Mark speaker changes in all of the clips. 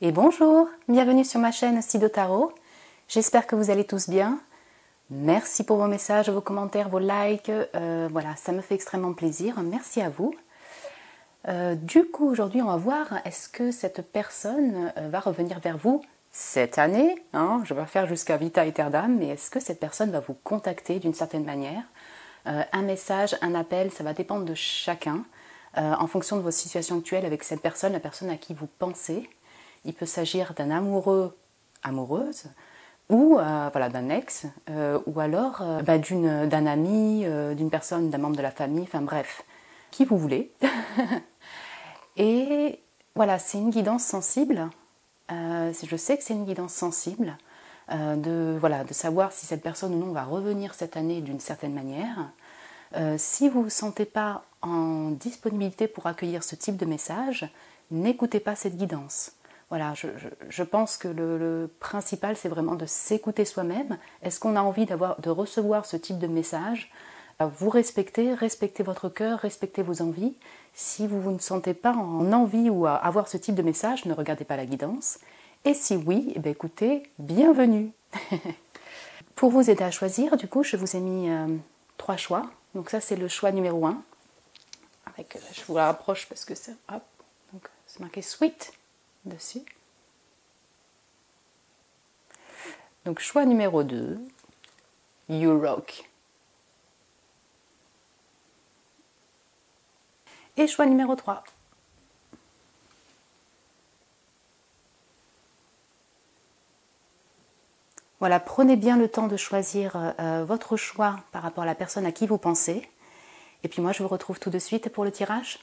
Speaker 1: Et bonjour, bienvenue sur ma chaîne Sido Tarot. J'espère que vous allez tous bien. Merci pour vos messages, vos commentaires, vos likes. Voilà, ça me fait extrêmement plaisir. Merci à vous. Du coup, aujourd'hui, on va voir est-ce que cette personne va revenir vers vous cette année. Je vais faire jusqu'à Vita Aeternam, mais est-ce que cette personne va vous contacter d'une certaine manière? Un message, un appel, ça va dépendre de chacun. En fonction de vos situations actuelles avec cette personne, la personne à qui vous pensez. Il peut s'agir d'un amoureux, amoureuse, ou voilà, d'un ex, ou alors d'un ami, d'une personne, d'un membre de la famille, enfin bref, qui vous voulez. Et voilà, c'est une guidance sensible. Je sais que c'est une guidance sensible de savoir si cette personne ou non va revenir cette année d'une certaine manière. Si vous ne vous sentez pas en disponibilité pour accueillir ce type de message, n'écoutez pas cette guidance. Voilà, je pense que le principal, c'est vraiment de s'écouter soi-même. Est-ce qu'on a envie de recevoir ce type de message? Vous respectez votre cœur, respectez vos envies. Si vous ne sentez pas en envie ou à avoir ce type de message, ne regardez pas la guidance. Et si oui, eh bien, écoutez, bienvenue. Pour vous aider à choisir, du coup, je vous ai mis 3 choix. Donc ça, c'est le choix numéro 1. Je vous la rapproche parce que c'est marqué Sweet dessus. Donc choix numéro 2, You Rock. Et choix numéro 3. Voilà, prenez bien le temps de choisir votre choix par rapport à la personne à qui vous pensez. Et puis moi, je vous retrouve tout de suite pour le tirage.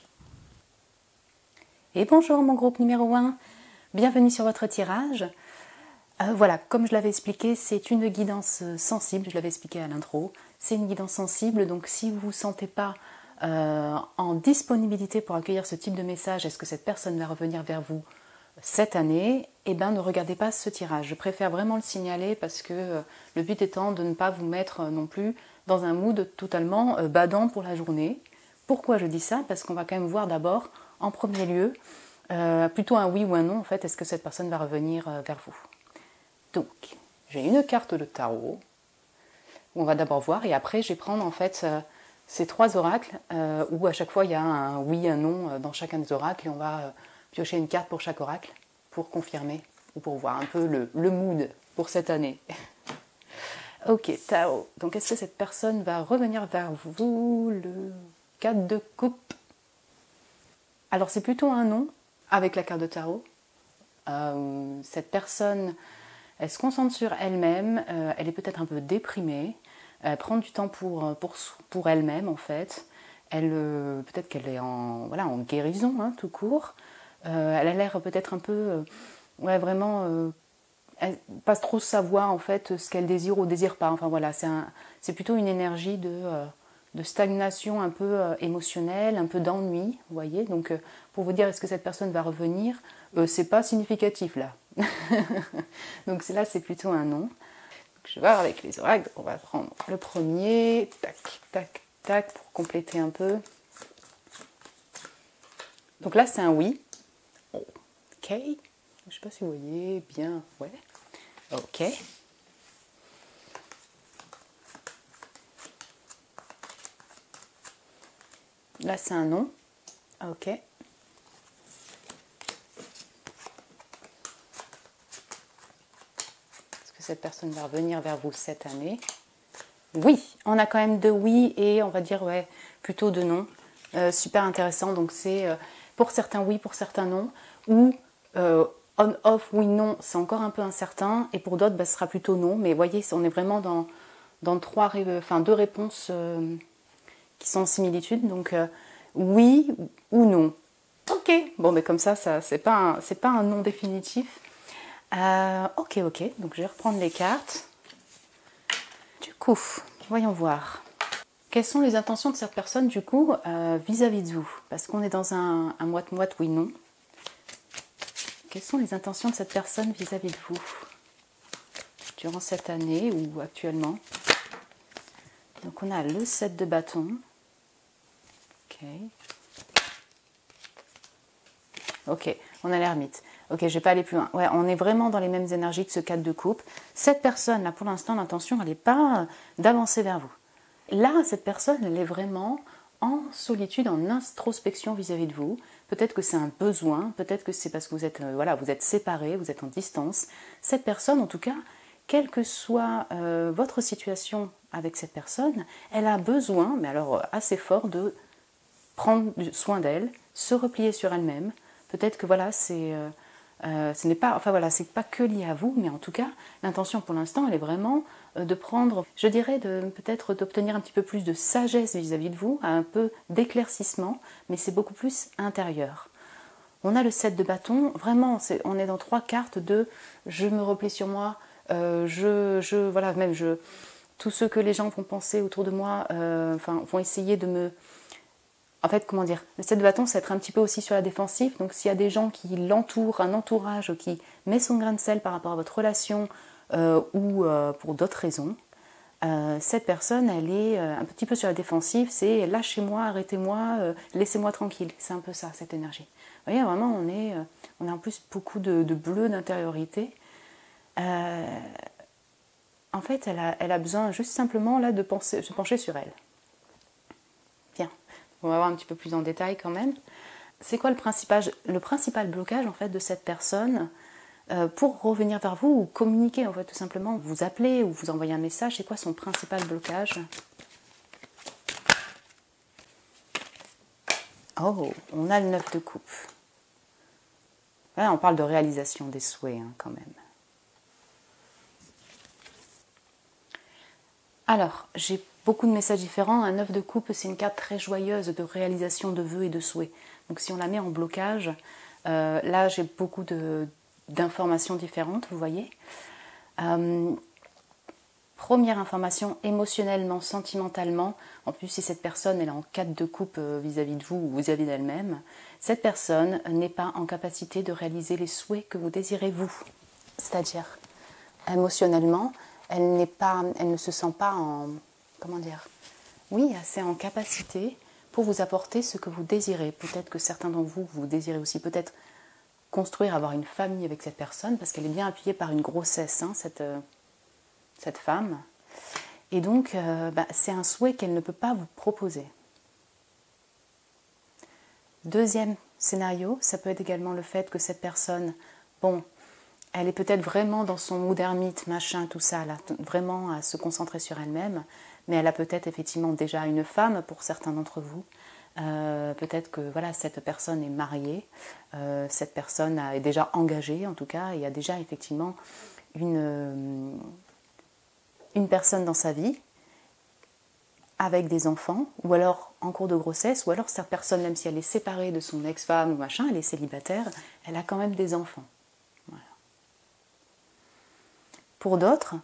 Speaker 1: Et bonjour mon groupe numéro 1, bienvenue sur votre tirage. Voilà, comme je l'avais expliqué, c'est une guidance sensible, je l'avais expliqué à l'intro. C'est une guidance sensible, donc si vous ne vous sentez pas en disponibilité pour accueillir ce type de message, est-ce que cette personne va revenir vers vous cette année? Eh bien, ne regardez pas ce tirage. Je préfère vraiment le signaler parce que le but étant de ne pas vous mettre non plus dans un mood totalement badant pour la journée. Pourquoi je dis ça? Parce qu'on va quand même voir d'abord, en premier lieu, plutôt un oui ou un non, en fait, est-ce que cette personne va revenir vers vous? Donc, j'ai une carte de tarot, où on va d'abord voir, et après, je vais prendre en fait ces 3 oracles, où à chaque fois, il y a un oui, un non dans chacun des oracles, et on va piocher une carte pour chaque oracle, pour confirmer, ou pour voir un peu le mood pour cette année. Ok, Tao. Donc, est-ce que cette personne va revenir vers vous? Le 4 de coupe. Alors, c'est plutôt un non avec la carte de tarot. Cette personne, elle se concentre sur elle-même. Elle est peut-être un peu déprimée. Elle prend du temps pour elle-même, en fait. Peut-être qu'elle est en guérison, tout court. Elle a l'air peut-être un peu... vraiment... pas trop savoir en fait ce qu'elle désire ou désire pas. Enfin voilà, c'est plutôt une énergie de stagnation un peu émotionnelle, un peu d'ennui, vous voyez. Donc pour vous dire est-ce que cette personne va revenir, c'est pas significatif là. Donc là c'est plutôt un non. Donc, je vais voir avec les oracles, on va prendre le premier, tac, tac, tac, pour compléter un peu. Donc là c'est un oui. Ok. Je sais pas si vous voyez bien, ouais. Ok. Là, c'est un non. Ok. Est-ce que cette personne va revenir vers vous cette année? Oui, on a quand même 2 oui et on va dire plutôt 2 non. Super intéressant. Donc c'est pour certains oui, pour certains non. Ou on-off, oui, non, c'est encore un peu incertain. Et pour d'autres, ce sera plutôt non. Mais vous voyez, on est vraiment dans 2 réponses qui sont en similitude. Donc oui ou non. Ok, bon, mais comme ça c'est pas un non définitif. Ok, donc je vais reprendre les cartes. Du coup, voyons voir. Quelles sont les intentions de cette personne, du coup, vis-à-vis de vous? Parce qu'on est dans un moite-moite, oui, non. Quelles sont les intentions de cette personne vis-à-vis de vous durant cette année ou actuellement? Donc on a le 7 de bâton. Ok. Ok, on a l'ermite. Ok, je vais pas aller plus loin. Ouais, on est vraiment dans les mêmes énergies que ce 4 de coupe. Cette personne, là, pour l'instant, l'intention, elle n'est pas d'avancer vers vous. Là, cette personne, elle est vraiment en solitude, en introspection vis-à-vis de vous. Peut-être que c'est un besoin, peut-être que c'est parce que vous êtes, voilà, vous êtes séparés, vous êtes en distance. Cette personne, en tout cas, quelle que soit votre situation avec cette personne, elle a besoin, mais alors assez fort, de prendre soin d'elle, se replier sur elle-même. Peut-être que voilà, ce n'est pas, enfin voilà, c'est pas que lié à vous, mais en tout cas, l'intention pour l'instant, elle est vraiment de prendre, je dirais, peut-être d'obtenir un petit peu plus de sagesse vis-à-vis de vous, un peu d'éclaircissement, mais c'est beaucoup plus intérieur. On a le 7 de bâton, vraiment, on est dans 3 cartes de je me replie sur moi, voilà, même tous ceux que les gens vont penser autour de moi, vont essayer de me. En fait, comment dire, le 7 de bâton, c'est être un petit peu aussi sur la défensive. Donc, s'il y a des gens qui l'entourent, un entourage qui met son grain de sel par rapport à votre relation ou pour d'autres raisons, cette personne, elle est un petit peu sur la défensive. C'est lâchez-moi, arrêtez-moi, laissez-moi tranquille. C'est un peu ça, cette énergie. Vous voyez, vraiment, on a en plus beaucoup de bleu d'intériorité. En fait, elle a besoin juste simplement là de se pencher sur elle. Bien. On va voir un petit peu plus en détail quand même. C'est quoi le principal blocage en fait de cette personne pour revenir vers vous ou communiquer en fait tout simplement, vous appeler ou vous envoyer un message, c'est quoi son principal blocage? Oh, on a le 9 de coupe. Là, on parle de réalisation des souhaits quand même. Alors, j'ai beaucoup de messages différents. Un 9 de coupe, c'est une carte très joyeuse de réalisation de vœux et de souhaits. Donc si on la met en blocage, là j'ai beaucoup d'informations différentes, vous voyez. Première information, émotionnellement, sentimentalement, en plus si cette personne elle est en 4 de coupe vis-à-vis de vous ou vis-à-vis d'elle-même, cette personne n'est pas en capacité de réaliser les souhaits que vous désirez vous. C'est-à-dire, émotionnellement, elle ne se sent pas assez en capacité pour vous apporter ce que vous désirez. Peut-être que certains d'entre vous désirez aussi peut-être construire, avoir une famille avec cette personne, parce qu'elle est bien appuyée par une grossesse, cette femme. Et donc, c'est un souhait qu'elle ne peut pas vous proposer. Deuxième scénario, ça peut être également le fait que cette personne, elle est peut-être vraiment dans son mood ermite, machin, tout ça, là, vraiment à se concentrer sur elle-même, mais elle a peut-être effectivement déjà une femme pour certains d'entre vous. Peut-être que voilà, cette personne est mariée, cette personne est déjà engagée en tout cas, et a déjà effectivement une personne dans sa vie avec des enfants, ou alors en cours de grossesse, ou alors cette personne, même si elle est séparée de son ex-femme ou machin, elle est célibataire, elle a quand même des enfants. Voilà. Pour d'autres,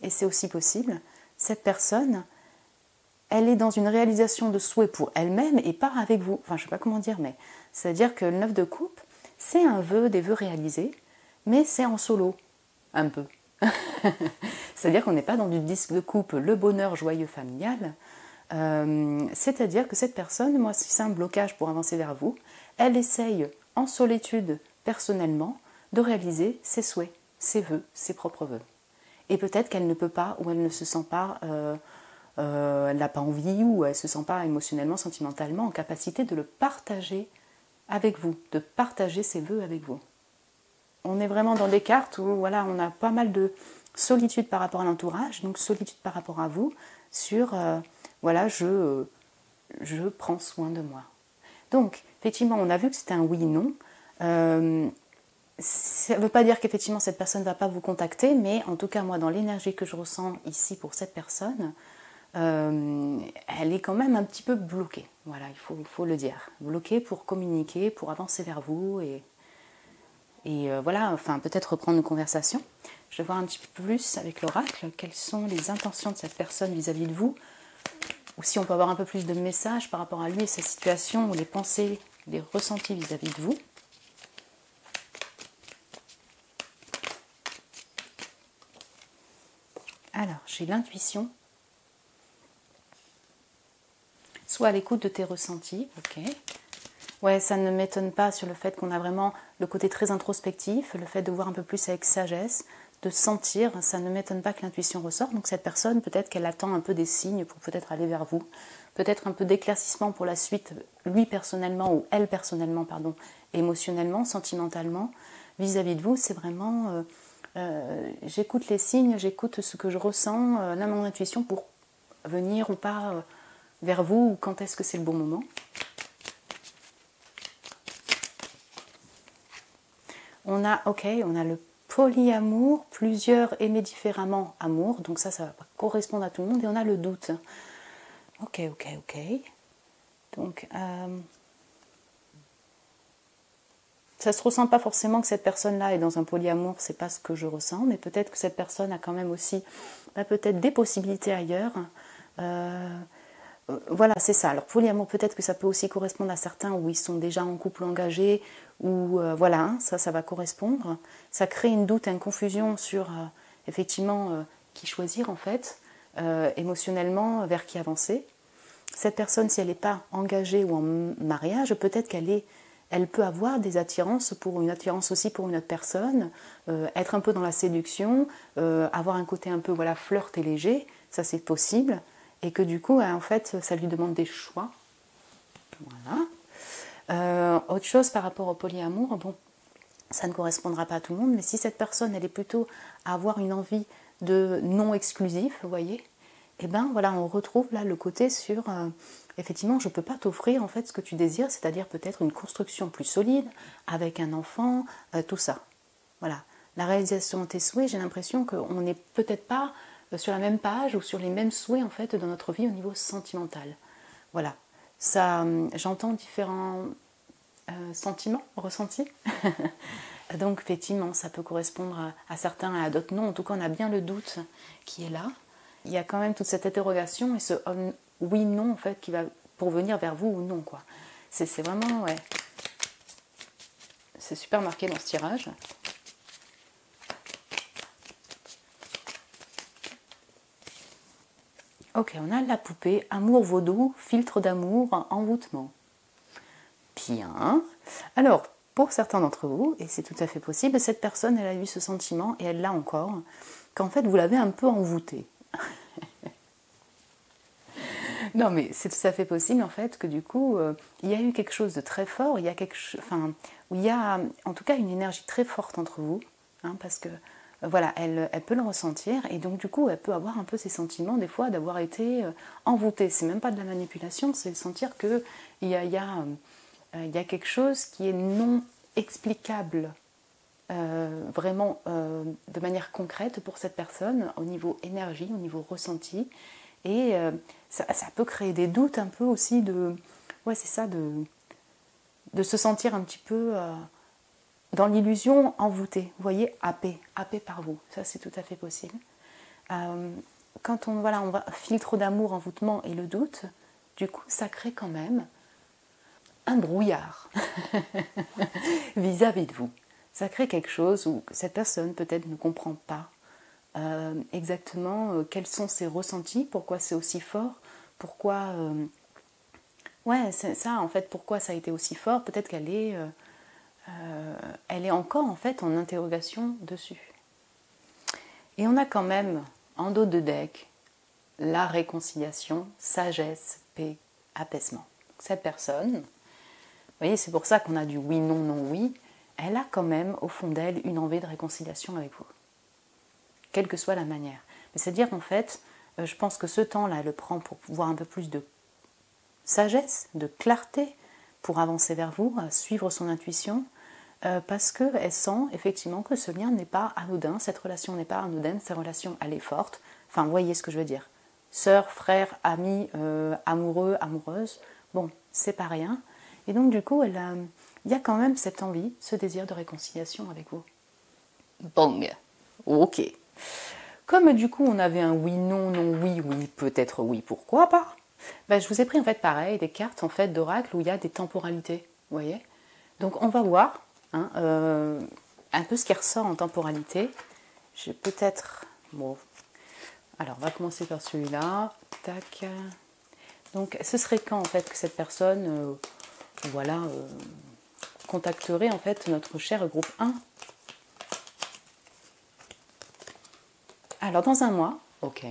Speaker 1: et c'est aussi possible, cette personne, elle est dans une réalisation de souhait pour elle-même et pas avec vous. Enfin, je ne sais pas comment dire, mais c'est-à-dire que le 9 de coupe, c'est un vœu, des vœux réalisés, mais c'est en solo, un peu. C'est-à-dire qu'on n'est pas dans du disque de coupe, le bonheur joyeux familial. C'est-à-dire que cette personne, moi, si c'est un blocage pour avancer vers vous, elle essaye en solitude, personnellement, de réaliser ses souhaits, ses vœux, ses propres vœux. Et peut-être qu'elle ne peut pas, ou elle ne se sent pas, elle n'a pas envie, ou elle ne se sent pas émotionnellement, sentimentalement en capacité de le partager avec vous, de partager ses vœux avec vous. On est vraiment dans des cartes où voilà, on a pas mal de solitude par rapport à l'entourage, donc solitude par rapport à vous, sur je prends soin de moi. Donc, effectivement, on a vu que c'était un oui-non. Ça ne veut pas dire qu'effectivement cette personne ne va pas vous contacter, mais en tout cas, moi, dans l'énergie que je ressens ici pour cette personne, elle est quand même un petit peu bloquée. Voilà, il faut le dire. Bloquée pour communiquer, pour avancer vers vous et voilà, enfin peut-être reprendre une conversation. Je vais voir un petit peu plus avec l'oracle quelles sont les intentions de cette personne vis-à-vis de vous, ou si on peut avoir un peu plus de messages par rapport à lui et sa situation, ou les pensées, les ressentis vis-à-vis de vous. Alors, j'ai l'intuition. Sois à l'écoute de tes ressentis, ok. Ouais, ça ne m'étonne pas sur le fait qu'on a vraiment le côté très introspectif, le fait de voir un peu plus avec sagesse, de sentir, ça ne m'étonne pas que l'intuition ressorte. Donc cette personne, peut-être qu'elle attend un peu des signes pour peut-être aller vers vous, peut-être un peu d'éclaircissement pour la suite, lui personnellement ou elle personnellement, pardon, émotionnellement, sentimentalement, vis-à-vis de vous. C'est vraiment, j'écoute les signes, j'écoute ce que je ressens, là mon intuition pour venir ou pas vers vous, ou quand est-ce que c'est le bon moment. On a le polyamour, plusieurs aimer différemment amour, donc ça va pas correspondre à tout le monde, et on a le doute. Ok. Donc, ça se ressent pas forcément que cette personne-là est dans un polyamour, c'est pas ce que je ressens, mais peut-être que cette personne a quand même aussi peut-être des possibilités ailleurs. Voilà, c'est ça. Alors polyamour, peut-être que ça peut aussi correspondre à certains où ils sont déjà en couple engagé, ou voilà, ça va correspondre. Ça crée une doute, une confusion sur effectivement qui choisir en fait, émotionnellement, vers qui avancer. Cette personne, si elle n'est pas engagée ou en mariage, peut-être elle peut avoir des attirances une attirance aussi pour une autre personne, être un peu dans la séduction, avoir un côté un peu voilà flirt et léger, ça c'est possible, et que du coup en fait ça lui demande des choix. Voilà. Autre chose par rapport au polyamour, bon, ça ne correspondra pas à tout le monde, mais si cette personne elle est plutôt à avoir une envie de non exclusif, vous voyez, et ben voilà, on retrouve là le côté sur effectivement je ne peux pas t'offrir en fait ce que tu désires, c'est-à-dire peut-être une construction plus solide avec un enfant, tout ça. Voilà, la réalisation de tes souhaits, j'ai l'impression qu'on n'est peut-être pas sur la même page ou sur les mêmes souhaits en fait dans notre vie au niveau sentimental. Voilà, ça, j'entends différents sentiments, ressentis. Donc effectivement, ça peut correspondre à certains et à d'autres non. En tout cas, on a bien le doute qui est là. Il y a quand même toute cette interrogation et ce oui-non en fait qui va pour venir vers vous ou non quoi. C'est vraiment ouais. C'est super marqué dans ce tirage. Ok, on a la poupée, amour vaudou, filtre d'amour, envoûtement. Bien. Alors, pour certains d'entre vous, et c'est tout à fait possible, cette personne, elle a eu ce sentiment, et elle l'a encore, qu'en fait, vous l'avez un peu envoûtée. Non, mais c'est tout à fait possible, en fait, que du coup, il y a eu quelque chose de très fort, il y a où il y a, en tout cas, une énergie très forte entre vous, hein, parce que, voilà, elle peut le ressentir, et donc, du coup, elle peut avoir un peu ces sentiments, des fois, d'avoir été envoûtée. C'est même pas de la manipulation, c'est sentir qu'il y a, il y a quelque chose qui est non explicable vraiment de manière concrète pour cette personne au niveau énergie, au niveau ressenti, et ça peut créer des doutes un peu aussi ouais c'est ça, de se sentir un petit peu dans l'illusion envoûtée, vous voyez, happé par vous, ça c'est tout à fait possible. Quand on va filtre d'amour, envoûtement et le doute, du coup ça crée quand même un brouillard vis-à-vis de vous. Ça crée quelque chose où cette personne peut-être ne comprend pas exactement quels sont ses ressentis, pourquoi c'est aussi fort, pourquoi... ouais, c'est ça en fait, pourquoi ça a été aussi fort, peut-être qu'elle est, elle est encore en fait en interrogation dessus. Et on a quand même en dos de deck la réconciliation, sagesse, paix, apaisement. Cette personne, vous voyez, c'est pour ça qu'on a du oui, non, non, oui. Elle a quand même au fond d'elle une envie de réconciliation avec vous, quelle que soit la manière. Mais c'est-à-dire en fait, je pense que ce temps-là, elle le prend pour voir un peu plus de sagesse, de clarté, pour avancer vers vous, suivre son intuition, parce qu'elle sent effectivement que ce lien n'est pas anodin, cette relation n'est pas anodine, cette relation elle est forte. Enfin, vous voyez ce que je veux dire. Sœur, frère, ami, amoureux, amoureuse, bon, c'est pas rien. Et donc du coup, il y a quand même cette envie, ce désir de réconciliation avec vous. Bong. Ok. Comme du coup on avait un oui, non, non, oui, oui, peut-être oui, pourquoi pas, je vous ai pris en fait pareil, des cartes en fait d'oracle où il y a des temporalités, vous voyez. Donc on va voir hein, un peu ce qui ressort en temporalité. J'ai peut-être... Bon. Alors on va commencer par celui-là. Tac. Donc ce serait quand en fait que cette personne voilà, contacterait en fait notre cher groupe 1. Alors dans un mois, ok,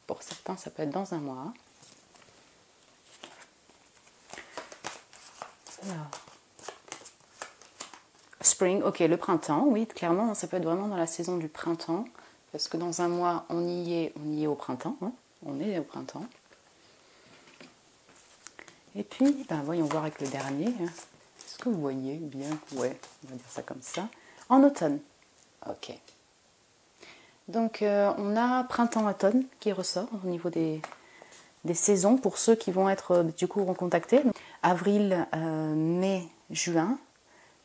Speaker 1: pour certains ça peut être dans un mois. Alors. Spring, ok, le printemps, oui, clairement, ça peut être vraiment dans la saison du printemps, parce que dans un mois, on y est au printemps, hein, on est au printemps. Et puis, ben, voyons voir avec le dernier. Est-ce que vous voyez bien? Ouais, on va dire ça comme ça. En automne, ok. Donc, on a printemps-automne qui ressort au niveau des saisons pour ceux qui vont être du coup recontactés. Donc, avril, mai, juin.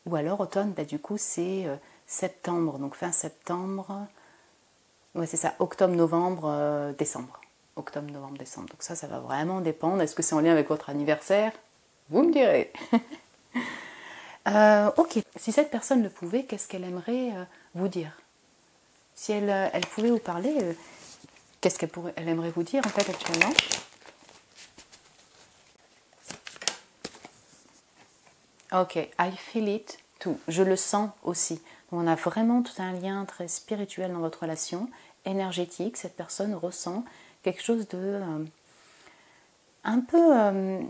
Speaker 1: Ou alors automne, bah, du coup c'est septembre, donc fin septembre, ouais c'est ça, octobre, novembre, décembre. Octobre, novembre, décembre. Donc ça va vraiment dépendre. Est-ce que c'est en lien avec votre anniversaire? Vous me direz. Ok, si cette personne le pouvait, qu'est-ce qu'elle aimerait vous dire? Si elle pouvait vous parler, qu'est-ce elle aimerait vous dire en fait actuellement? Ok, I feel it too. Je le sens aussi. Donc on a vraiment tout un lien très spirituel dans votre relation, énergétique. Cette personne ressent quelque chose de un peu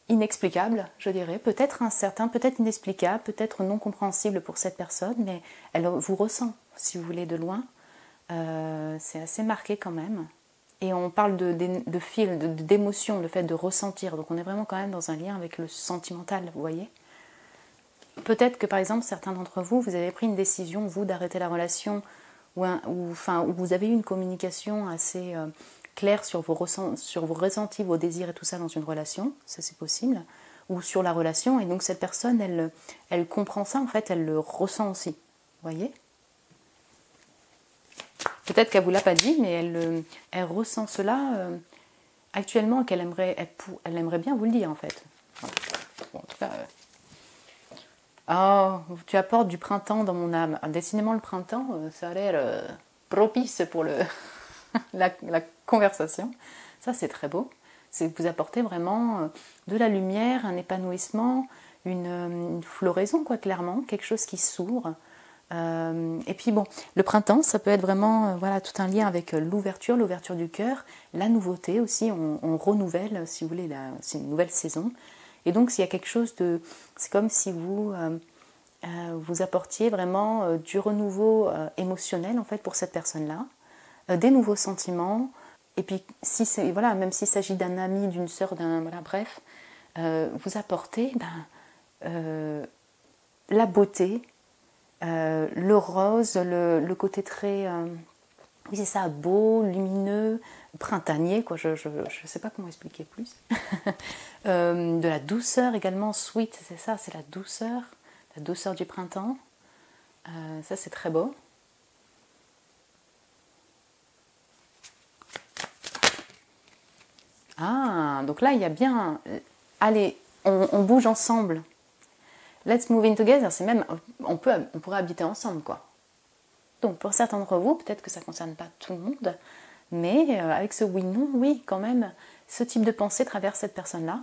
Speaker 1: inexplicable, je dirais. Peut-être incertain, peut-être inexplicable, peut-être non compréhensible pour cette personne, mais elle vous ressent, si vous voulez, de loin. C'est assez marqué quand même. Et on parle de fil, d'émotion, le fait de ressentir. Donc on est vraiment quand même dans un lien avec le sentimental, vous voyez. Peut-être que par exemple certains d'entre vous, vous avez pris une décision, vous, d'arrêter la relation ou vous avez eu une communication assez claire sur vos ressentis, vos désirs et tout ça dans une relation, ça c'est possible, ou sur la relation, et donc cette personne, elle comprend ça en fait, elle le ressent aussi, vous voyez. Peut-être qu'elle ne vous l'a pas dit, mais elle ressent cela actuellement, qu'elle elle aimerait bien vous le dire en fait. Bon, en tout cas... Oh, tu apportes du printemps dans mon âme. Décidément, le printemps, ça a l'air propice pour la conversation. Ça, c'est très beau. C'est que vous apportez vraiment de la lumière, un épanouissement, une floraison, quoi, clairement, quelque chose qui s'ouvre. Et puis bon, le printemps, ça peut être vraiment voilà, tout un lien avec l'ouverture du cœur, la nouveauté aussi, on renouvelle, si vous voulez, c'est une nouvelle saison. Et donc, s'il y a quelque chose de... C'est comme si vous vous apportiez vraiment du renouveau émotionnel, en fait, pour cette personne-là, des nouveaux sentiments. Et puis, voilà, même s'il s'agit d'un ami, d'une sœur, voilà, bref, vous apportez la beauté, le rose, le côté très... oui, c'est ça, beau, lumineux, printanier, quoi, je ne sais pas comment expliquer plus. De la douceur également, sweet, c'est ça, c'est la douceur du printemps. Ça, c'est très beau. Ah, donc là, il y a bien... Allez, on bouge ensemble. Let's move in together, c'est même... On pourrait habiter ensemble, quoi. Donc, pour certains d'entre vous, peut-être que ça ne concerne pas tout le monde, mais avec ce oui-non, oui, quand même, ce type de pensée traverse cette personne-là,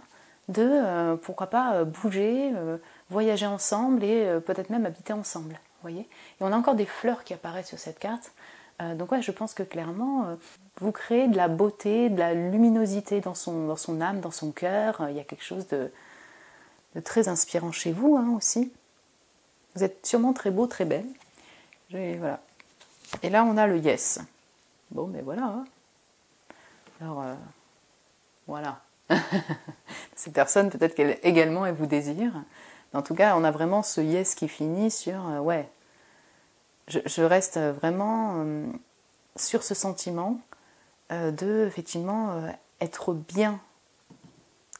Speaker 1: de pourquoi pas bouger, voyager ensemble et peut-être même habiter ensemble, vous voyez. Et on a encore des fleurs qui apparaissent sur cette carte, donc ouais, je pense que clairement, vous créez de la beauté, de la luminosité dans son âme, dans son cœur, il y a quelque chose de très inspirant chez vous hein, aussi. Vous êtes sûrement très beau, très belle. Voilà. Et là, on a le yes. Bon, mais voilà. Hein. Alors, voilà. Cette personne, peut-être qu'elle également, elle vous désire. Mais en tout cas, on a vraiment ce yes qui finit sur ouais. Je reste vraiment sur ce sentiment de, effectivement, être bien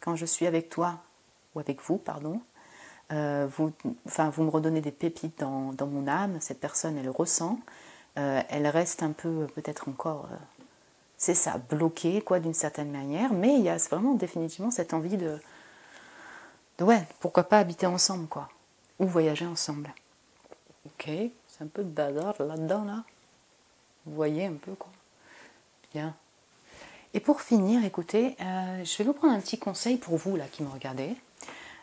Speaker 1: quand je suis avec toi, ou avec vous, pardon. Vous me redonnez des pépites dans mon âme. Cette personne, elle ressent. Elle reste un peu, peut-être encore... c'est ça, bloqué quoi d'une certaine manière, mais il y a vraiment définitivement cette envie de ouais, pourquoi pas habiter ensemble quoi, ou voyager ensemble. Ok, c'est un peu de bazar là-dedans là, vous voyez un peu quoi. Bien. Et pour finir, écoutez, je vais vous prendre un petit conseil pour vous là qui me regardez.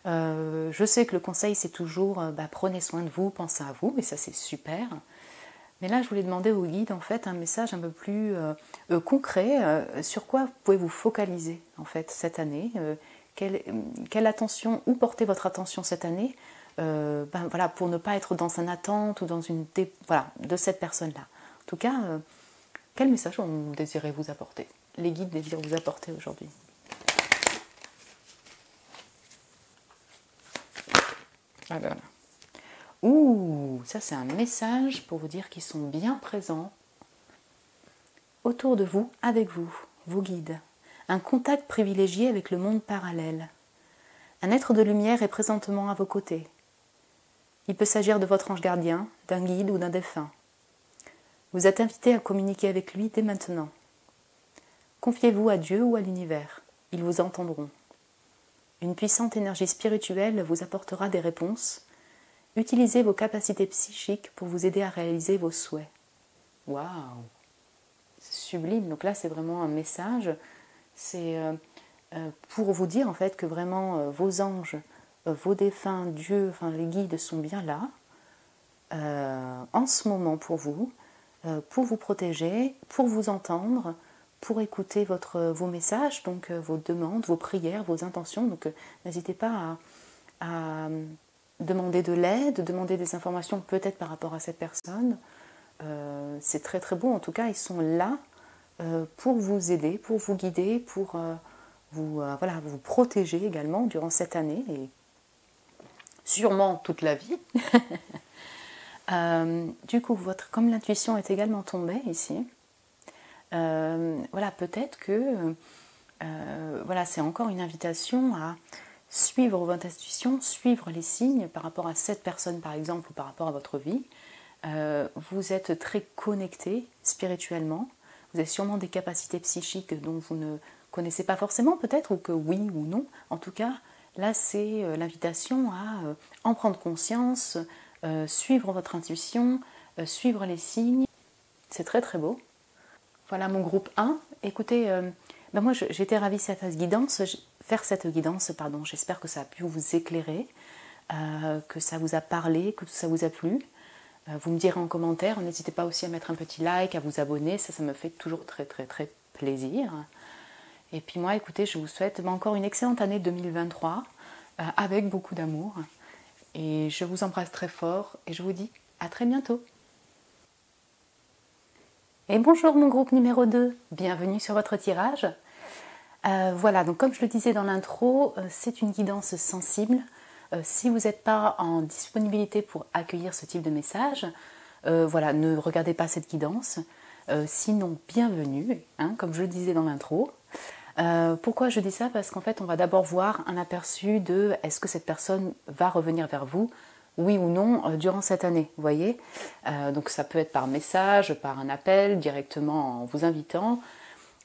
Speaker 1: Je sais que le conseil c'est toujours prenez soin de vous, pensez à vous, et ça c'est super. Mais là je voulais demander au guide en fait un message un peu plus concret, sur quoi pouvez vous focaliser en fait cette année, quelle attention, où portez votre attention cette année, voilà, pour ne pas être dans une attente ou dans une voilà, de cette personne-là. En tout cas, quel message vous désirez vous apporter? Les guides désirent vous apporter aujourd'hui. Ah ben voilà. Ouh, ça c'est un message pour vous dire qu'ils sont bien présents autour de vous, avec vous, vos guides. Un contact privilégié avec le monde parallèle. Un être de lumière est présentement à vos côtés. Il peut s'agir de votre ange gardien, d'un guide ou d'un défunt. Vous êtes invité à communiquer avec lui dès maintenant. Confiez-vous à Dieu ou à l'univers, ils vous entendront. Une puissante énergie spirituelle vous apportera des réponses. Utilisez vos capacités psychiques pour vous aider à réaliser vos souhaits. Waouh! C'est sublime. Donc là, c'est vraiment un message. C'est pour vous dire en fait que vraiment vos anges, vos défunts, Dieu, enfin les guides sont bien là en ce moment pour vous protéger, pour vous entendre, pour écouter vos messages, donc vos demandes, vos prières, vos intentions. Donc n'hésitez pas à demander de l'aide, demander des informations peut-être par rapport à cette personne. C'est très très beau, en tout cas ils sont là pour vous aider, pour vous guider, pour vous protéger également durant cette année et sûrement toute la vie. Du coup, comme l'intuition est également tombée ici, voilà, peut-être que voilà, c'est encore une invitation à suivre votre intuition, suivre les signes par rapport à cette personne par exemple ou par rapport à votre vie. Vous êtes très connecté spirituellement, vous avez sûrement des capacités psychiques dont vous ne connaissez pas forcément peut-être, ou que oui ou non. En tout cas, là c'est l'invitation à en prendre conscience, suivre votre intuition, suivre les signes. C'est très très beau. Voilà mon groupe 1. Écoutez, moi j'étais ravie de faire cette guidance, pardon. J'espère que ça a pu vous éclairer, que ça vous a parlé, que ça vous a plu. Vous me direz en commentaire, n'hésitez pas aussi à mettre un petit like, à vous abonner, ça me fait toujours très très très plaisir. Et puis moi, écoutez, je vous souhaite encore une excellente année 2023, avec beaucoup d'amour. Et je vous embrasse très fort et je vous dis à très bientôt. Et bonjour mon groupe numéro 2, bienvenue sur votre tirage. Voilà, donc comme je le disais dans l'intro, c'est une guidance sensible. Si vous n'êtes pas en disponibilité pour accueillir ce type de message, voilà, ne regardez pas cette guidance. Sinon, bienvenue, hein, comme je le disais dans l'intro. Pourquoi je dis ça? Parce qu'en fait, on va d'abord voir un aperçu de est-ce que cette personne va revenir vers vous, oui ou non, durant cette année, vous voyez. Donc ça peut être par message, par un appel, directement en vous invitant.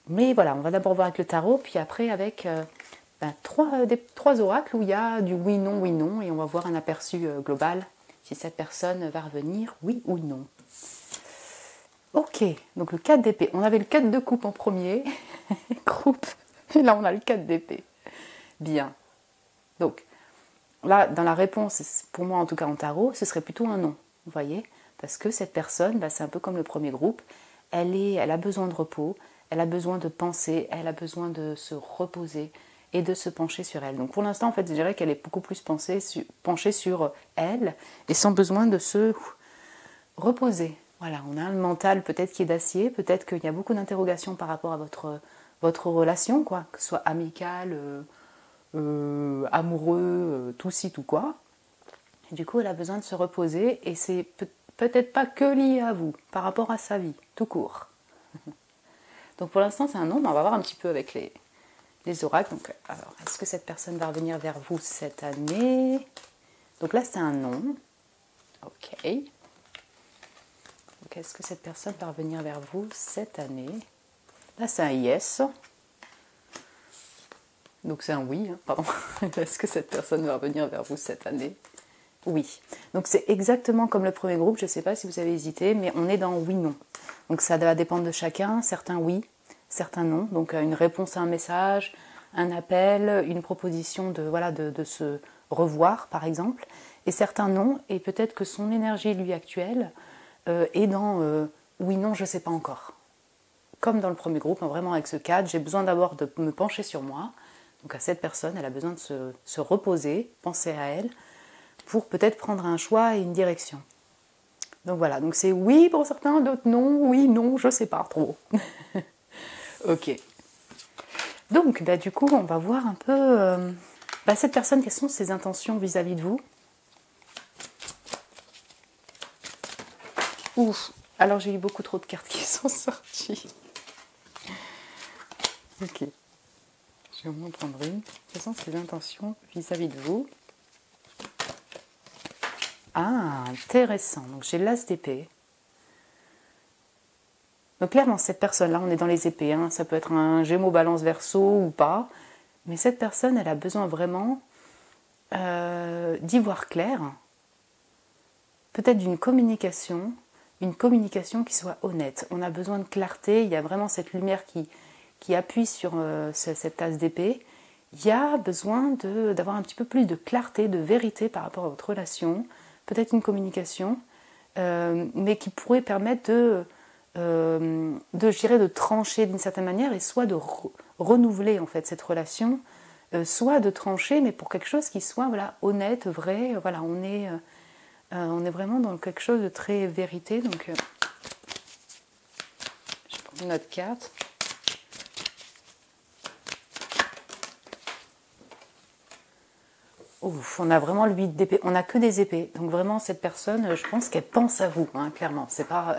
Speaker 1: Mais voilà, on va d'abord voir avec le tarot, puis après avec trois oracles où il y a du oui, non, et on va voir un aperçu global, si cette personne va revenir, oui ou non. Ok, donc le 4 d'épée. On avait le 4 de coupe en premier, groupe, et là on a le 4 d'épée. Bien. Donc, là, dans la réponse, pour moi en tout cas en tarot, ce serait plutôt un non, vous voyez. Parce que cette personne, c'est un peu comme le premier groupe, elle a besoin de repos, elle a besoin de penser, elle a besoin de se reposer et de se pencher sur elle. Donc pour l'instant, en fait, je dirais qu'elle est beaucoup plus penchée sur elle et sans besoin de se reposer. Voilà, on a un mental peut-être qui est d'acier, peut-être qu'il y a beaucoup d'interrogations par rapport à votre relation, quoi, que ce soit amicale, amoureux, tout ci, tout quoi. Et du coup, elle a besoin de se reposer et c'est peut-être pas que lié à vous, par rapport à sa vie, tout court. Donc pour l'instant, c'est un non, mais on va voir un petit peu avec les oracles. Donc, alors, est-ce que cette personne va revenir vers vous cette année? Donc là, c'est un non. Ok. Donc, est-ce que cette personne va revenir vers vous cette année? Là, c'est un yes. Donc c'est un oui, hein, pardon. Est-ce que cette personne va revenir vers vous cette année? Oui. Donc c'est exactement comme le premier groupe, je ne sais pas si vous avez hésité, mais on est dans oui-non. Donc ça va dépendre de chacun, certains oui, certains non. Donc une réponse à un message, un appel, une proposition de se revoir par exemple, et certains non, et peut-être que son énergie lui actuelle est dans oui, non, je ne sais pas encore. Comme dans le premier groupe, hein, vraiment avec ce cadre, j'ai besoin d'abord de me pencher sur moi. Donc à cette personne, elle a besoin de se reposer, penser à elle, pour peut-être prendre un choix et une direction. Donc voilà, donc c'est oui pour certains, d'autres non, oui, non, je sais pas trop. Ok. Donc du coup, on va voir un peu cette personne, quelles sont ses intentions vis-à-vis de vous. Ouf, alors j'ai eu beaucoup trop de cartes qui sont sorties. Ok. Je vais au moins prendre une. Quelles sont ses intentions vis-à-vis de vous? Ah, intéressant. Donc j'ai l'as d'épée. Donc clairement, cette personne-là, on est dans les épées. Hein. Ça peut être un Gémeaux, Balance, Verseau ou pas. Mais cette personne, elle a besoin vraiment d'y voir clair. Peut-être d'une communication. Une communication qui soit honnête. On a besoin de clarté. Il y a vraiment cette lumière qui appuie sur cette as d'épée. Il y a besoin d'avoir un petit peu plus de clarté, de vérité par rapport à votre relation. Peut-être une communication, mais qui pourrait permettre de trancher d'une certaine manière et soit de renouveler en fait cette relation, soit de trancher, mais pour quelque chose qui soit voilà, honnête, vrai. Voilà, on est vraiment dans quelque chose de très vérité. Donc, je prends une autre carte. Ouf, on a vraiment le 8 d'épée. On n'a que des épées. Donc vraiment, cette personne, je pense qu'elle pense à vous, hein, clairement. C'est pas...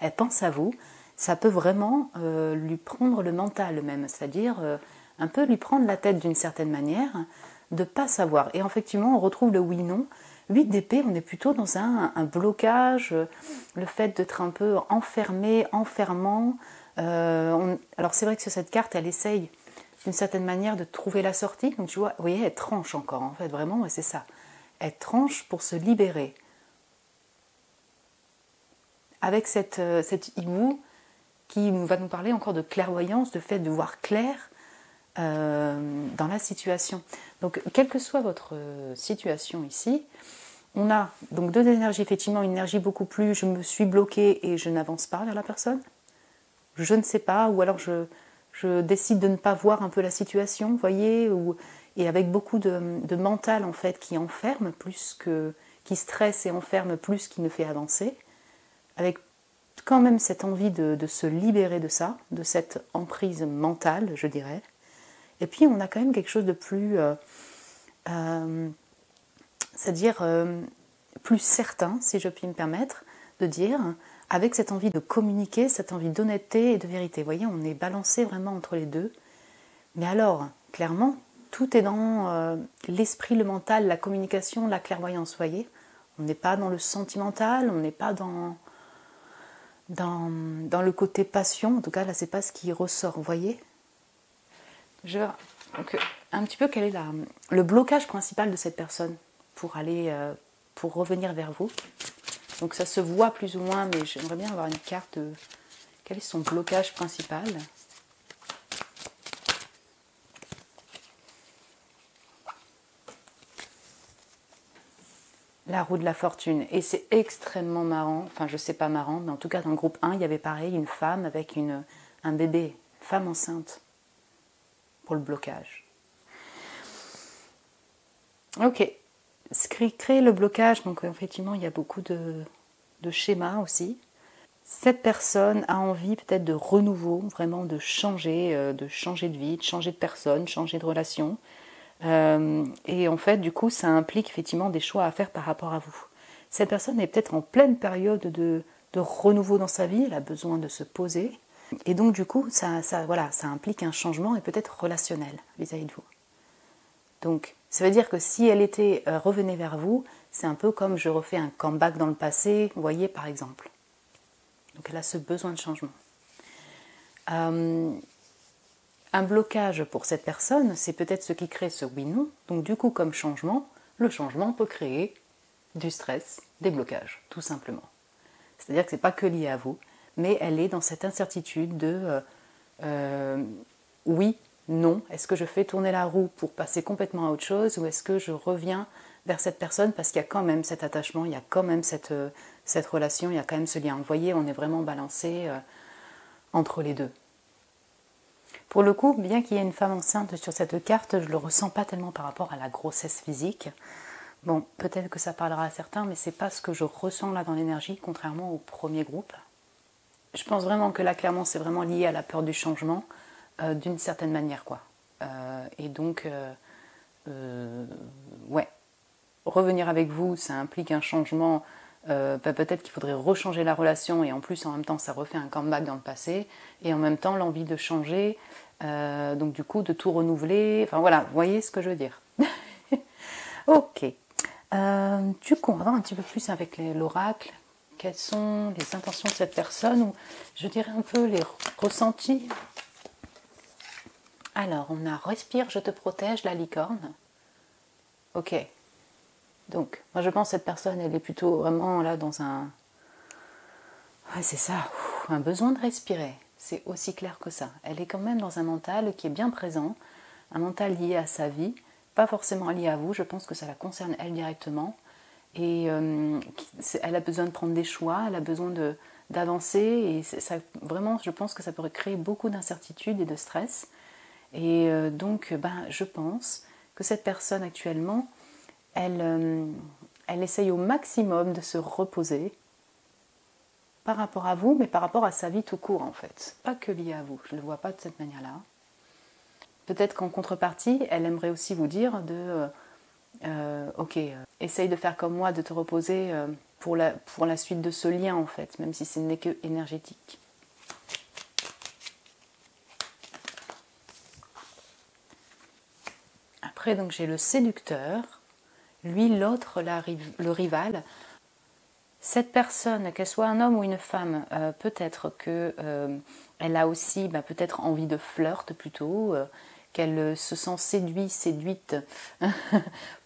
Speaker 1: Elle pense à vous. Ça peut vraiment lui prendre le mental même. C'est-à-dire un peu lui prendre la tête d'une certaine manière, de ne pas savoir. Et effectivement, on retrouve le oui-non. 8 d'épée, on est plutôt dans un blocage, le fait d'être un peu enfermé, enfermant. Alors c'est vrai que sur cette carte, elle essaye d'une certaine manière de trouver la sortie. Donc tu vois, vous voyez, elle tranche encore, en fait, vraiment, c'est ça. Elle tranche pour se libérer. Avec cet hibou qui va nous parler encore de clairvoyance, de fait de voir clair dans la situation. Donc, quelle que soit votre situation ici, on a donc deux énergies, effectivement, une énergie beaucoup plus je me suis bloquée et je n'avance pas vers la personne, je ne sais pas, ou alors je décide de ne pas voir un peu la situation, vous voyez, et avec beaucoup de mental en fait qui enferme plus que, qui stresse et enferme plus qu'il ne fait avancer, avec quand même cette envie de se libérer de ça, de cette emprise mentale, je dirais. Et puis on a quand même quelque chose de plus, c'est-à-dire plus certain, si je puis me permettre, de dire, avec cette envie de communiquer, cette envie d'honnêteté et de vérité. Vous voyez, on est balancé vraiment entre les deux. Mais alors, clairement, tout est dans l'esprit, le mental, la communication, la clairvoyance, vous voyez. On n'est pas dans le sentimental, on n'est pas dans le côté passion. En tout cas, là, c'est pas ce qui ressort, vous voyez. Donc, un petit peu, quel est le blocage principal de cette personne pour revenir vers vous. Donc ça se voit plus ou moins, mais j'aimerais bien avoir une carte de quel est son blocage principal. La roue de la fortune. Et c'est extrêmement marrant, enfin je sais pas marrant, mais en tout cas dans le groupe 1, il y avait pareil une femme avec un bébé, femme enceinte, pour le blocage. Ok. Créer le blocage, donc effectivement il y a beaucoup de schémas aussi. Cette personne a envie peut-être de renouveau, vraiment de changer de vie, de changer de personne, changer de relation. Et en fait, du coup, ça implique effectivement des choix à faire par rapport à vous. Cette personne est peut-être en pleine période de renouveau dans sa vie, elle a besoin de se poser. Et donc, du coup, ça implique un changement et peut-être relationnel vis-à-vis de vous. Donc, ça veut dire que si elle revenait vers vous, c'est un peu comme je refais un comeback dans le passé, vous voyez, par exemple. Donc, elle a ce besoin de changement. Un blocage pour cette personne, c'est peut-être ce qui crée ce oui-non. Donc, du coup, comme changement, le changement peut créer du stress, des blocages, tout simplement. C'est-à-dire que ce n'est pas que lié à vous, mais elle est dans cette incertitude de oui, non. Est-ce que je fais tourner la roue pour passer complètement à autre chose ou est-ce que je reviens vers cette personne parce qu'il y a quand même cet attachement, il y a quand même cette relation, il y a quand même ce lien. Vous voyez, on est vraiment balancé entre les deux. Pour le coup, bien qu'il y ait une femme enceinte sur cette carte, je ne le ressens pas tellement par rapport à la grossesse physique. Bon, peut-être que ça parlera à certains, mais c'est pas ce que je ressens là dans l'énergie, contrairement au premier groupe. Je pense vraiment que là, clairement, c'est vraiment lié à la peur du changement, d'une certaine manière, quoi. Et donc, ouais, revenir avec vous, ça implique un changement. Peut-être qu'il faudrait rechanger la relation et en plus, en même temps, ça refait un comeback dans le passé. Et en même temps, l'envie de changer, donc du coup, de tout renouveler. Enfin voilà, vous voyez ce que je veux dire. Ok. Du coup, on va voir un petit peu plus avec l'oracle. Quelles sont les intentions de cette personne ou je dirais un peu les ressentis. Alors, on a respire, je te protège, la licorne. Ok. Donc, moi je pense que cette personne, elle est plutôt vraiment là dans un... Ouais, c'est ça, un besoin de respirer. C'est aussi clair que ça. Elle est quand même dans un mental qui est bien présent, un mental lié à sa vie, pas forcément lié à vous, je pense que ça la concerne elle directement. Et elle a besoin de prendre des choix, elle a besoin d'avancer et ça, vraiment je pense que ça pourrait créer beaucoup d'incertitudes et de stress. Et donc je pense que cette personne actuellement, elle essaye au maximum de se reposer par rapport à vous, mais par rapport à sa vie tout court en fait. Pas que lié à vous, je ne le vois pas de cette manière-là. Peut-être qu'en contrepartie, elle aimerait aussi vous dire ok, essaye de faire comme moi, de te reposer pour la suite de ce lien en fait, même si ce n'est que énergétique. Après, donc j'ai le séducteur, lui, l'autre, le rival. Cette personne, qu'elle soit un homme ou une femme, peut-être qu'elle a aussi peut-être envie de flirt plutôt, qu'elle se sent séduite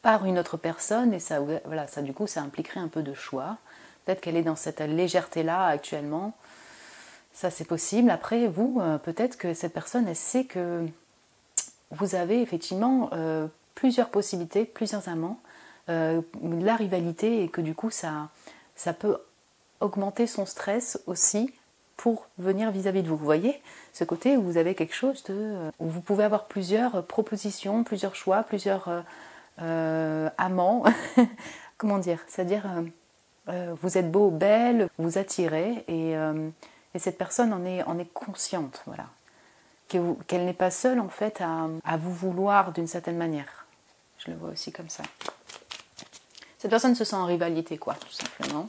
Speaker 1: par une autre personne, et ça, voilà, ça du coup, ça impliquerait un peu de choix. Peut-être qu'elle est dans cette légèreté-là actuellement. Ça, c'est possible. Après, vous, peut-être que cette personne, elle sait que vous avez effectivement plusieurs possibilités, plusieurs amants, la rivalité, et que du coup, ça peut augmenter son stress aussi pour venir vis-à-vis de vous. Vous voyez ce côté où vous avez quelque chose où vous pouvez avoir plusieurs propositions, plusieurs choix, plusieurs amants. Comment dire? C'est-à-dire, vous êtes beau, belle, vous attirez, et cette personne en est consciente, voilà. Qu'elle n'est pas seule en fait à vous vouloir d'une certaine manière. Je le vois aussi comme ça. Cette personne se sent en rivalité, quoi, tout simplement.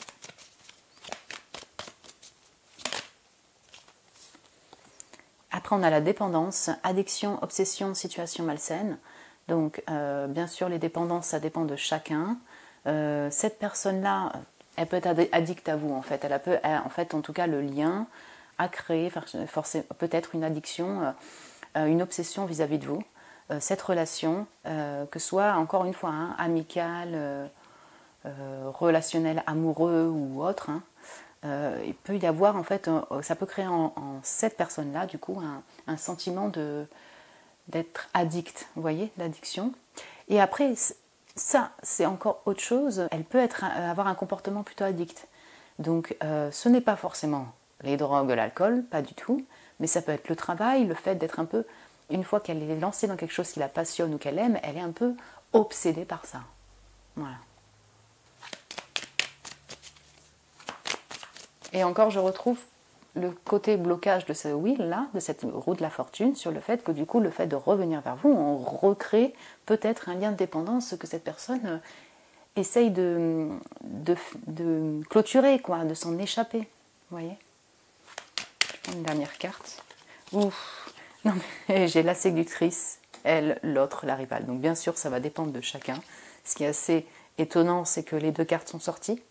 Speaker 1: Après, on a la dépendance, addiction, obsession, situation malsaine. Donc, bien sûr, les dépendances, ça dépend de chacun. Cette personne-là, elle peut être addicte à vous, en fait. En fait, en tout cas, le lien a créé peut-être une addiction, une obsession vis-à-vis de vous. Cette relation, que ce soit, encore une fois, amicale, relationnel, amoureux ou autre, il peut y avoir, en fait, ça peut créer en cette personne-là, du coup, un sentiment d'être addict, vous voyez, d'addiction. Et après, ça, c'est encore autre chose. Elle peut avoir un comportement plutôt addict. Donc, ce n'est pas forcément les drogues, l'alcool, pas du tout, mais ça peut être le travail, le fait d'être un peu, une fois qu'elle est lancée dans quelque chose qui la passionne ou qu'elle aime, elle est un peu obsédée par ça. Voilà. Et encore, je retrouve le côté blocage de ce wheel-là, de cette roue de la fortune, sur le fait que du coup, le fait de revenir vers vous, on recrée peut-être un lien de dépendance que cette personne essaye de clôturer, quoi, de s'en échapper. Vous voyez? Une dernière carte. Ouf. Non, mais j'ai la séductrice, elle, l'autre, la rivale. Donc bien sûr, ça va dépendre de chacun. Ce qui est assez étonnant, c'est que les deux cartes sont sorties.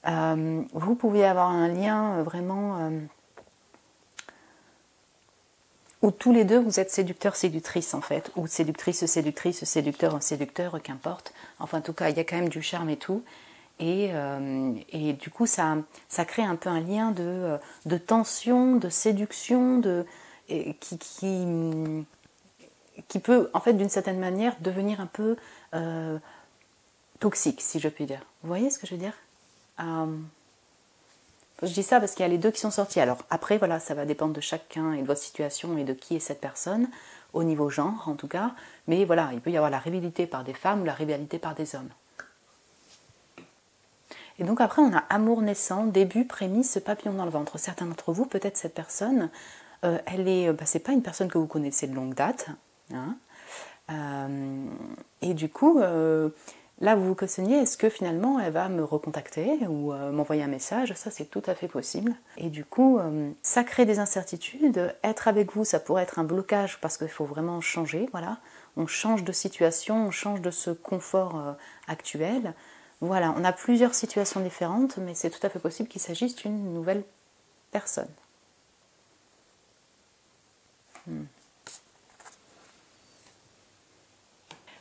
Speaker 1: Vous pouvez avoir un lien vraiment où tous les deux vous êtes séducteur-séductrice en fait, ou séductrice-séductrice, séducteur-séducteur, qu'importe. Enfin en tout cas il y a quand même du charme et tout. Et du coup ça crée un peu un lien de tension, de séduction, qui qui peut, en fait, d'une certaine manière, devenir un peu toxique, si je puis dire. Vous voyez ce que je veux dire? Je dis ça parce qu'il y a les deux qui sont sortis. Alors après, voilà, ça va dépendre de chacun et de votre situation et de qui est cette personne, au niveau genre en tout cas. Mais voilà, il peut y avoir la rivalité par des femmes ou la rivalité par des hommes. Et donc après, on a amour naissant, début, prémisse, papillon dans le ventre. Certains d'entre vous, peut-être cette personne, c'est pas une personne que vous connaissez de longue date. Hein, et du coup, là, vous vous questionniez, est-ce que finalement elle va me recontacter ou m'envoyer un message? Ça, c'est tout à fait possible. Et du coup, ça crée des incertitudes. Être avec vous, ça pourrait être un blocage parce qu'il faut vraiment changer. Voilà, on change de situation, on change de ce confort actuel. Voilà, on a plusieurs situations différentes, mais c'est tout à fait possible qu'il s'agisse d'une nouvelle personne.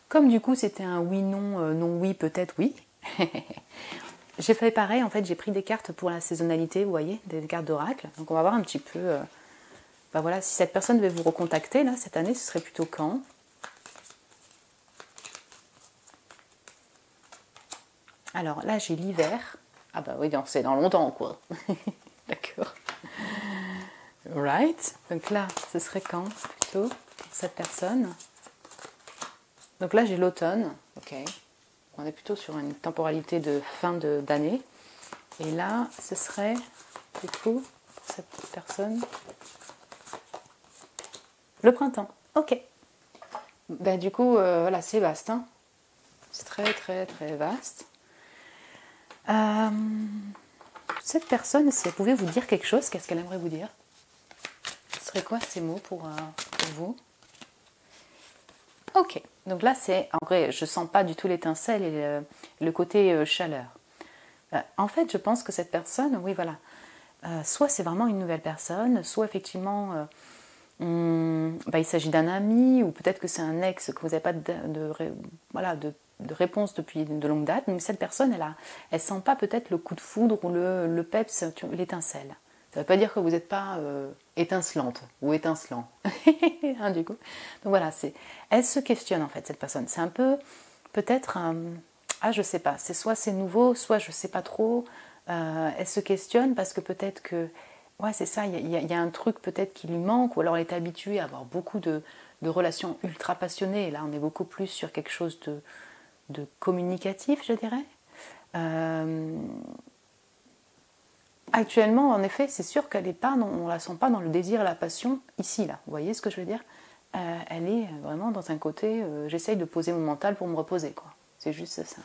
Speaker 1: Comme du coup c'était un oui-non, non-oui, peut-être oui, j'ai fait pareil, en fait j'ai pris des cartes pour la saisonnalité, vous voyez, des cartes d'oracle. Donc on va voir un petit peu, voilà, si cette personne devait vous recontacter là cette année, ce serait plutôt quand? Alors là j'ai l'hiver, ah bah oui, c'est dans longtemps quoi, d'accord. Right, donc là ce serait quand plutôt pour cette personne? Donc là j'ai l'automne, ok. On est plutôt sur une temporalité de fin d'année. Et là, ce serait, du coup, pour cette personne, le printemps. Ok. Ben, du coup, voilà, c'est vaste. Hein. C'est très, très, très vaste. Cette personne, si elle pouvait vous dire quelque chose, qu'est-ce qu'elle aimerait vous dire? Ce serait quoi ces mots pour vous? Ok. Donc là, en vrai, je sens pas du tout l'étincelle et le côté chaleur. En fait, je pense que cette personne, oui, voilà, soit c'est vraiment une nouvelle personne, soit effectivement, il s'agit d'un ami, ou peut-être que c'est un ex, que vous n'avez pas de réponse depuis de longue date, mais cette personne, elle sent pas peut-être le coup de foudre ou le peps, l'étincelle. Ça ne veut pas dire que vous n'êtes pas étincelante ou étincelant. Hein, du coup. Donc voilà, elle se questionne en fait, cette personne. C'est un peu, peut-être, je sais pas, soit c'est nouveau, soit je sais pas trop. Elle se questionne parce que peut-être que, ouais, c'est ça, il y a un truc peut-être qui lui manque, ou alors elle est habituée à avoir beaucoup de relations ultra passionnées. Et là, on est beaucoup plus sur quelque chose de communicatif, je dirais. Actuellement, en effet, c'est sûr qu'elle n'est pas, on la sent pas dans le désir et la passion ici, là. Vous voyez ce que je veux dire? Elle est vraiment dans un côté, j'essaye de poser mon mental pour me reposer, quoi. C'est juste ça.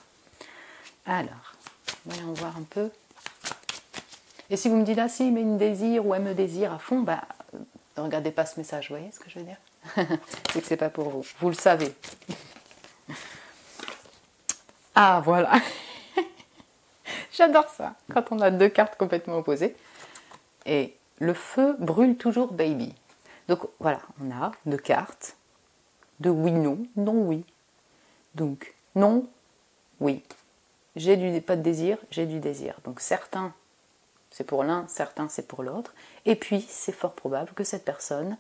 Speaker 1: Alors, voyons voir un peu. Et si vous me dites, ah si, mais il me désire ou elle me désire à fond, ne regardez pas ce message, vous voyez ce que je veux dire? C'est que c'est pas pour vous. Vous le savez. Ah, voilà. J'adore ça, quand on a deux cartes complètement opposées. Et le feu brûle toujours baby. Donc voilà, on a deux cartes de oui, non, non, oui. Donc non, oui. J'ai pas de désir, j'ai du désir. Donc certains, c'est pour l'un, certains, c'est pour l'autre. Et puis, c'est fort probable que cette personne,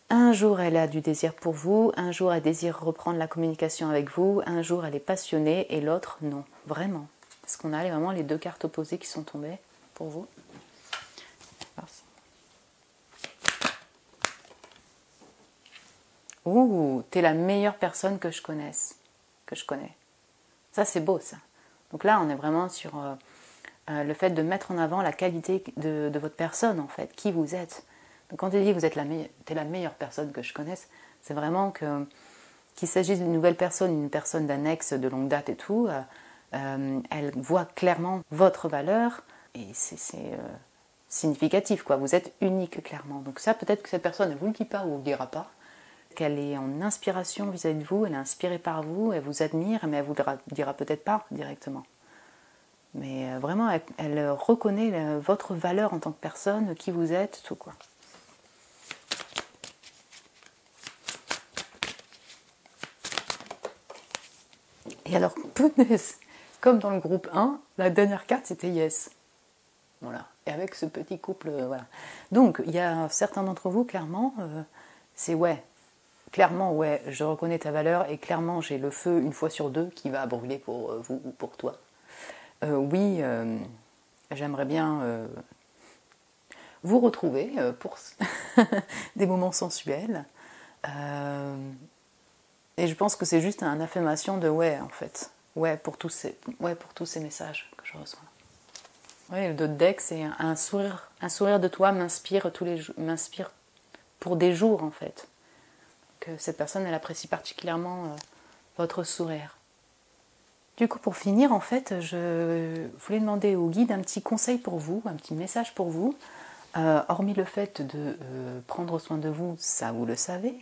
Speaker 1: un jour, elle a du désir pour vous, un jour, elle désire reprendre la communication avec vous, un jour, elle est passionnée et l'autre, non. Vraiment. Parce qu'on a vraiment les deux cartes opposées qui sont tombées pour vous. Merci. Ouh, t'es la meilleure personne que je connaisse, que je connais. Ça, c'est beau, ça. Donc là, on est vraiment sur le fait de mettre en avant la qualité de votre personne, en fait, qui vous êtes. Donc quand tu dis que vous êtes t'es la meilleure personne que je connaisse, c'est vraiment qu'il s'agisse d'une nouvelle personne, une personne d'un ex de longue date et tout, elle voit clairement votre valeur et c'est significatif, quoi. Vous êtes unique, clairement. Donc ça, peut-être que cette personne ne vous le dit pas ou vous le dira pas, qu'elle est en inspiration vis-à-vis de vous, elle est inspirée par vous, elle vous admire, mais elle vous dira peut-être pas directement. Mais vraiment, elle reconnaît votre valeur en tant que personne, qui vous êtes, tout quoi. Et alors, punaise, comme dans le groupe 1, la dernière carte c'était Yes. Voilà. Et avec ce petit couple, voilà. Donc, il y a certains d'entre vous, clairement, c'est ouais. clairement, ouais, je reconnais ta valeur et clairement, j'ai le feu une fois sur deux qui va brûler pour vous ou pour toi. Oui, j'aimerais bien vous retrouver pour des moments sensuels. Et je pense que c'est juste une affirmation de ouais, en fait. Ouais, pour tous ces messages que je reçois. Ouais, le dos de deck, c'est un sourire de toi m'inspire m'inspire pour des jours, en fait. Que cette personne, elle apprécie particulièrement votre sourire. Du coup, pour finir, en fait, je voulais demander au guide un petit conseil pour vous, un petit message pour vous. Hormis le fait de prendre soin de vous, ça vous le savez,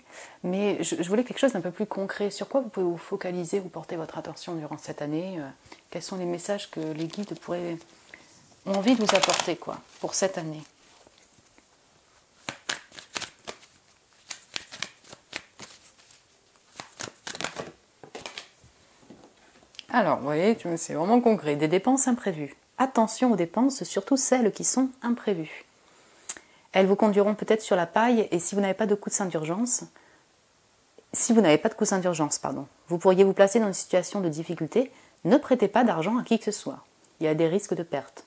Speaker 1: mais je voulais quelque chose d'un peu plus concret. Sur quoi vous pouvez vous focaliser, vous porter votre attention durant cette année quels sont les messages que les guides ont envie de vous apporter pour cette année? Alors, vous voyez, c'est vraiment concret. Des dépenses imprévues. Attention aux dépenses, surtout celles qui sont imprévues. Elles vous conduiront peut-être sur la paille et si vous n'avez pas de coussin d'urgence, vous pourriez vous placer dans une situation de difficulté. Ne prêtez pas d'argent à qui que ce soit. Il y a des risques de perte.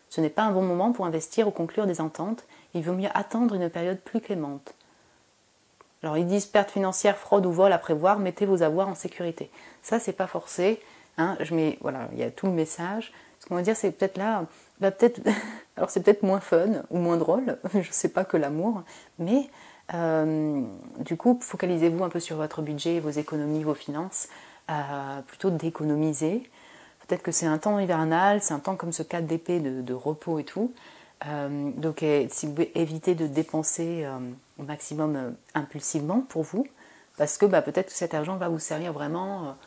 Speaker 1: Ce n'est pas un bon moment pour investir ou conclure des ententes. Il vaut mieux attendre une période plus clémente. Alors ils disent perte financière, fraude ou vol à prévoir, mettez vos avoirs en sécurité. Ça, c'est pas forcé. Hein, voilà, il y a tout le message. Ce qu'on va dire, c'est peut-être là, alors c'est peut-être moins fun ou moins drôle, je sais pas que l'amour, mais du coup, focalisez-vous un peu sur votre budget, vos économies, vos finances, plutôt d'économiser. Peut-être que c'est un temps hivernal, c'est un temps comme ce 4 d'épée de repos et tout. Donc si vous pouvez éviter de dépenser au maximum impulsivement pour vous, parce que peut-être que cet argent va vous servir vraiment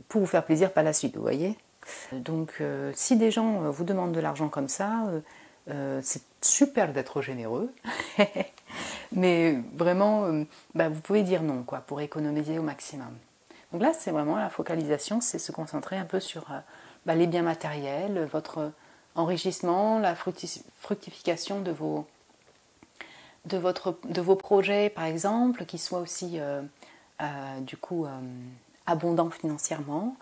Speaker 1: pour vous faire plaisir par la suite, vous voyez. Donc si des gens vous demandent de l'argent comme ça, c'est super d'être généreux, mais vraiment vous pouvez dire non pour économiser au maximum. Donc là c'est vraiment la focalisation, c'est se concentrer un peu sur les biens matériels, votre enrichissement, la fructification de vos projets par exemple, qui soient aussi abondants financièrement.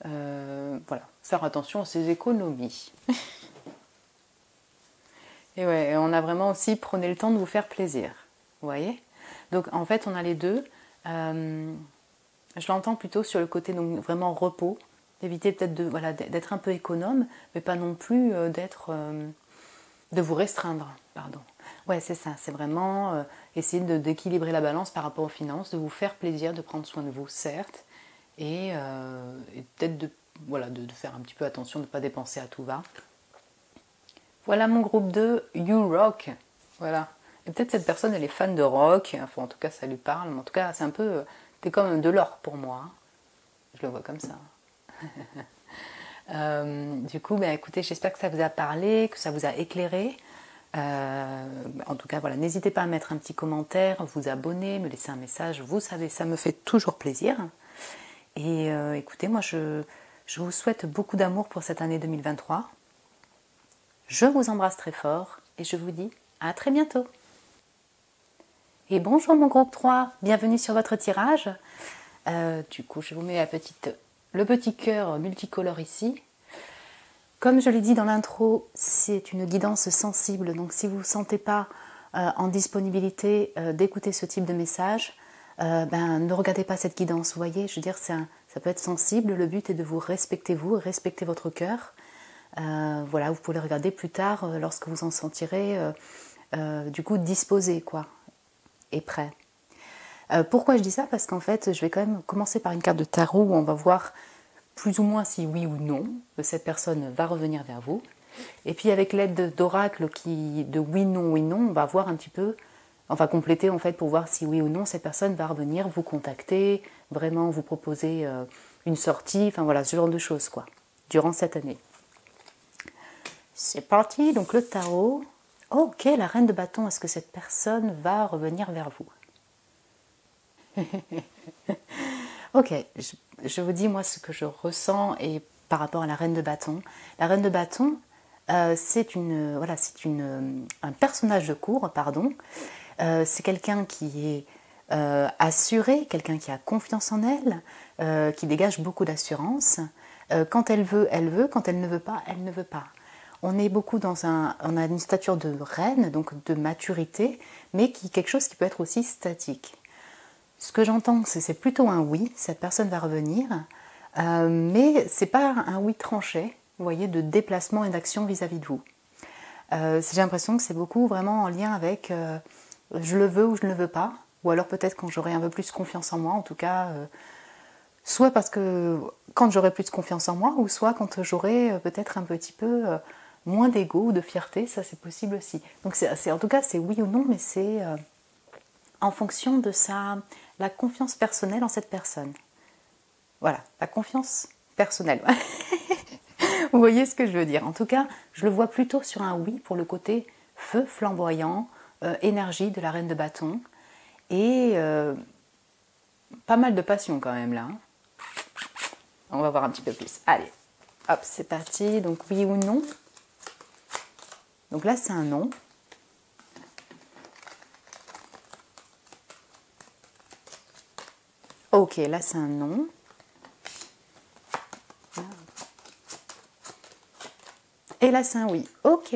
Speaker 1: Voilà, faire attention à ses économies. Et ouais, on a vraiment aussi, prenez le temps de vous faire plaisir, vous voyez. Donc en fait on a les deux. Je l'entends plutôt sur le côté donc vraiment repos, d'éviter peut-être d'être un peu économe, mais pas non plus de vous restreindre, pardon. Ouais, c'est ça, c'est vraiment essayer d'équilibrer la balance par rapport aux finances, de vous faire plaisir, de prendre soin de vous, certes, et peut-être de faire un petit peu attention, de ne pas dépenser à tout va. Voilà mon groupe 2, You Rock. Voilà. Et peut-être cette personne, elle est fan de rock, enfin en tout cas ça lui parle, mais en tout cas c'est un peu, t'es comme de l'or pour moi. Hein. Je le vois comme ça. Du coup, écoutez, j'espère que ça vous a parlé, que ça vous a éclairé. En tout cas, voilà, n'hésitez pas à mettre un petit commentaire, vous abonner, me laisser un message. Vous savez, ça me fait toujours plaisir. Et écoutez, moi, je vous souhaite beaucoup d'amour pour cette année 2023. Je vous embrasse très fort et je vous dis à très bientôt. Et bonjour mon groupe 3, bienvenue sur votre tirage. Du coup, je vous mets le petit cœur multicolore ici. Comme je l'ai dit dans l'intro, c'est une guidance sensible, donc si vous ne vous sentez pas en disponibilité d'écouter ce type de message, ne regardez pas cette guidance, vous voyez, je veux dire, ça peut être sensible, le but est de vous, respecter votre cœur. Voilà, vous pouvez le regarder plus tard lorsque vous en sentirez du coup disposé et prêt. Pourquoi je dis ça? Parce qu'en fait, je vais quand même commencer par une carte de tarot où on va voir plus ou moins si oui ou non cette personne va revenir vers vous. Et puis avec l'aide d'oracle de oui, non, on va voir un petit peu, on va compléter en fait pour voir si oui ou non cette personne va revenir vous contacter, vraiment vous proposer une sortie, enfin voilà, ce genre de choses durant cette année. C'est parti, donc le tarot. Ok, la reine de bâton, est-ce que cette personne va revenir vers vous? Ok, je vous dis moi ce que je ressens et par rapport à la reine de bâton. La reine de bâton, c'est un personnage de cour, pardon. C'est quelqu'un qui est assurée, quelqu'un qui a confiance en elle, qui dégage beaucoup d'assurance. Quand elle veut, quand elle ne veut pas, elle ne veut pas. On est beaucoup on a une stature de reine, donc de maturité, mais quelque chose qui peut être aussi statique. Ce que j'entends, c'est plutôt un oui, cette personne va revenir, mais c'est pas un oui tranché, vous voyez, de déplacement et d'action vis-à-vis de vous. J'ai l'impression que c'est beaucoup vraiment en lien avec je le veux ou je ne le veux pas, ou alors peut-être quand j'aurai un peu plus confiance en moi, en tout cas, soit parce que quand j'aurai plus confiance en moi, ou soit quand j'aurai peut-être un petit peu moins d'ego ou de fierté, ça c'est possible aussi. Donc en tout cas c'est oui ou non, mais c'est en fonction de la confiance personnelle en cette personne. Voilà, la confiance personnelle. Vous voyez ce que je veux dire. En tout cas, je le vois plutôt sur un oui pour le côté feu flamboyant, énergie de la reine de bâton, et pas mal de passion quand même là. On va voir un petit peu plus. Allez, hop, c'est parti. Donc oui ou non. Donc là, c'est un non. Ok, là, c'est un non. Et là, c'est un oui. Ok.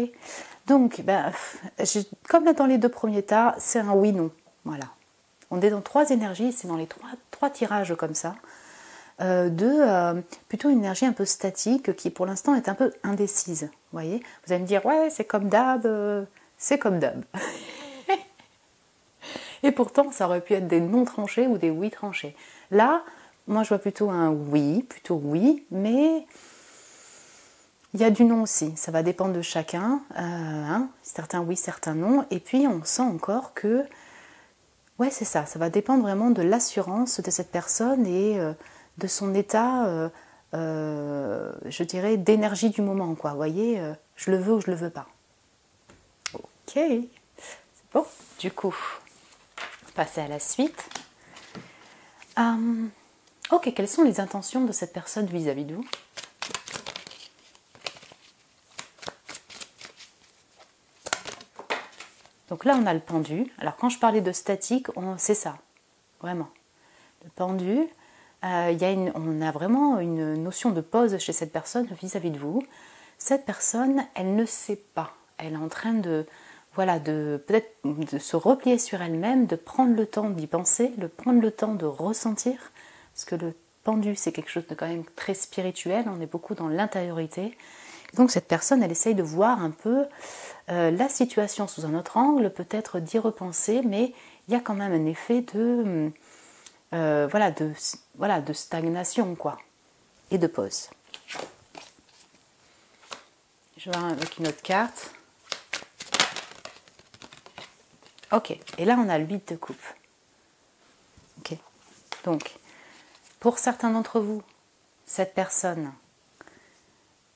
Speaker 1: Donc, comme dans les deux premiers tas, c'est un oui-non. Voilà. On est dans trois énergies, c'est dans les trois tirages comme ça. Plutôt une énergie un peu statique qui pour l'instant est un peu indécise. Vous voyez, vous allez me dire ouais c'est comme d'hab, c'est comme d'hab. Et pourtant ça aurait pu être des non tranchés ou des oui tranchés. Là, moi je vois plutôt oui, mais il y a du non aussi. Ça va dépendre de chacun, certains oui, certains non. Et puis on sent encore que ouais c'est ça va dépendre vraiment de l'assurance de cette personne et de son état, je dirais, d'énergie du moment, quoi. Vous voyez, je le veux ou je le veux pas. Ok, c'est bon. Du coup, passer à la suite. Ok, quelles sont les intentions de cette personne vis-à-vis de vous? Donc là, on a le pendu. Alors, quand je parlais de statique, c'est ça, vraiment. Le pendu. On a vraiment une notion de pause chez cette personne vis-à-vis de vous. Cette personne, elle ne sait pas. Elle est en train de peut-être de se replier sur elle-même, de prendre le temps d'y penser, de prendre le temps de ressentir. Parce que le pendu, c'est quelque chose de quand même très spirituel. On est beaucoup dans l'intériorité. Donc cette personne, elle essaye de voir un peu la situation sous un autre angle, peut-être d'y repenser, mais il y a quand même un effet de stagnation, quoi, et de pause. Je vais voir avec une autre carte. Ok, et là on a le 8 de coupe. Ok, donc, pour certains d'entre vous, cette personne,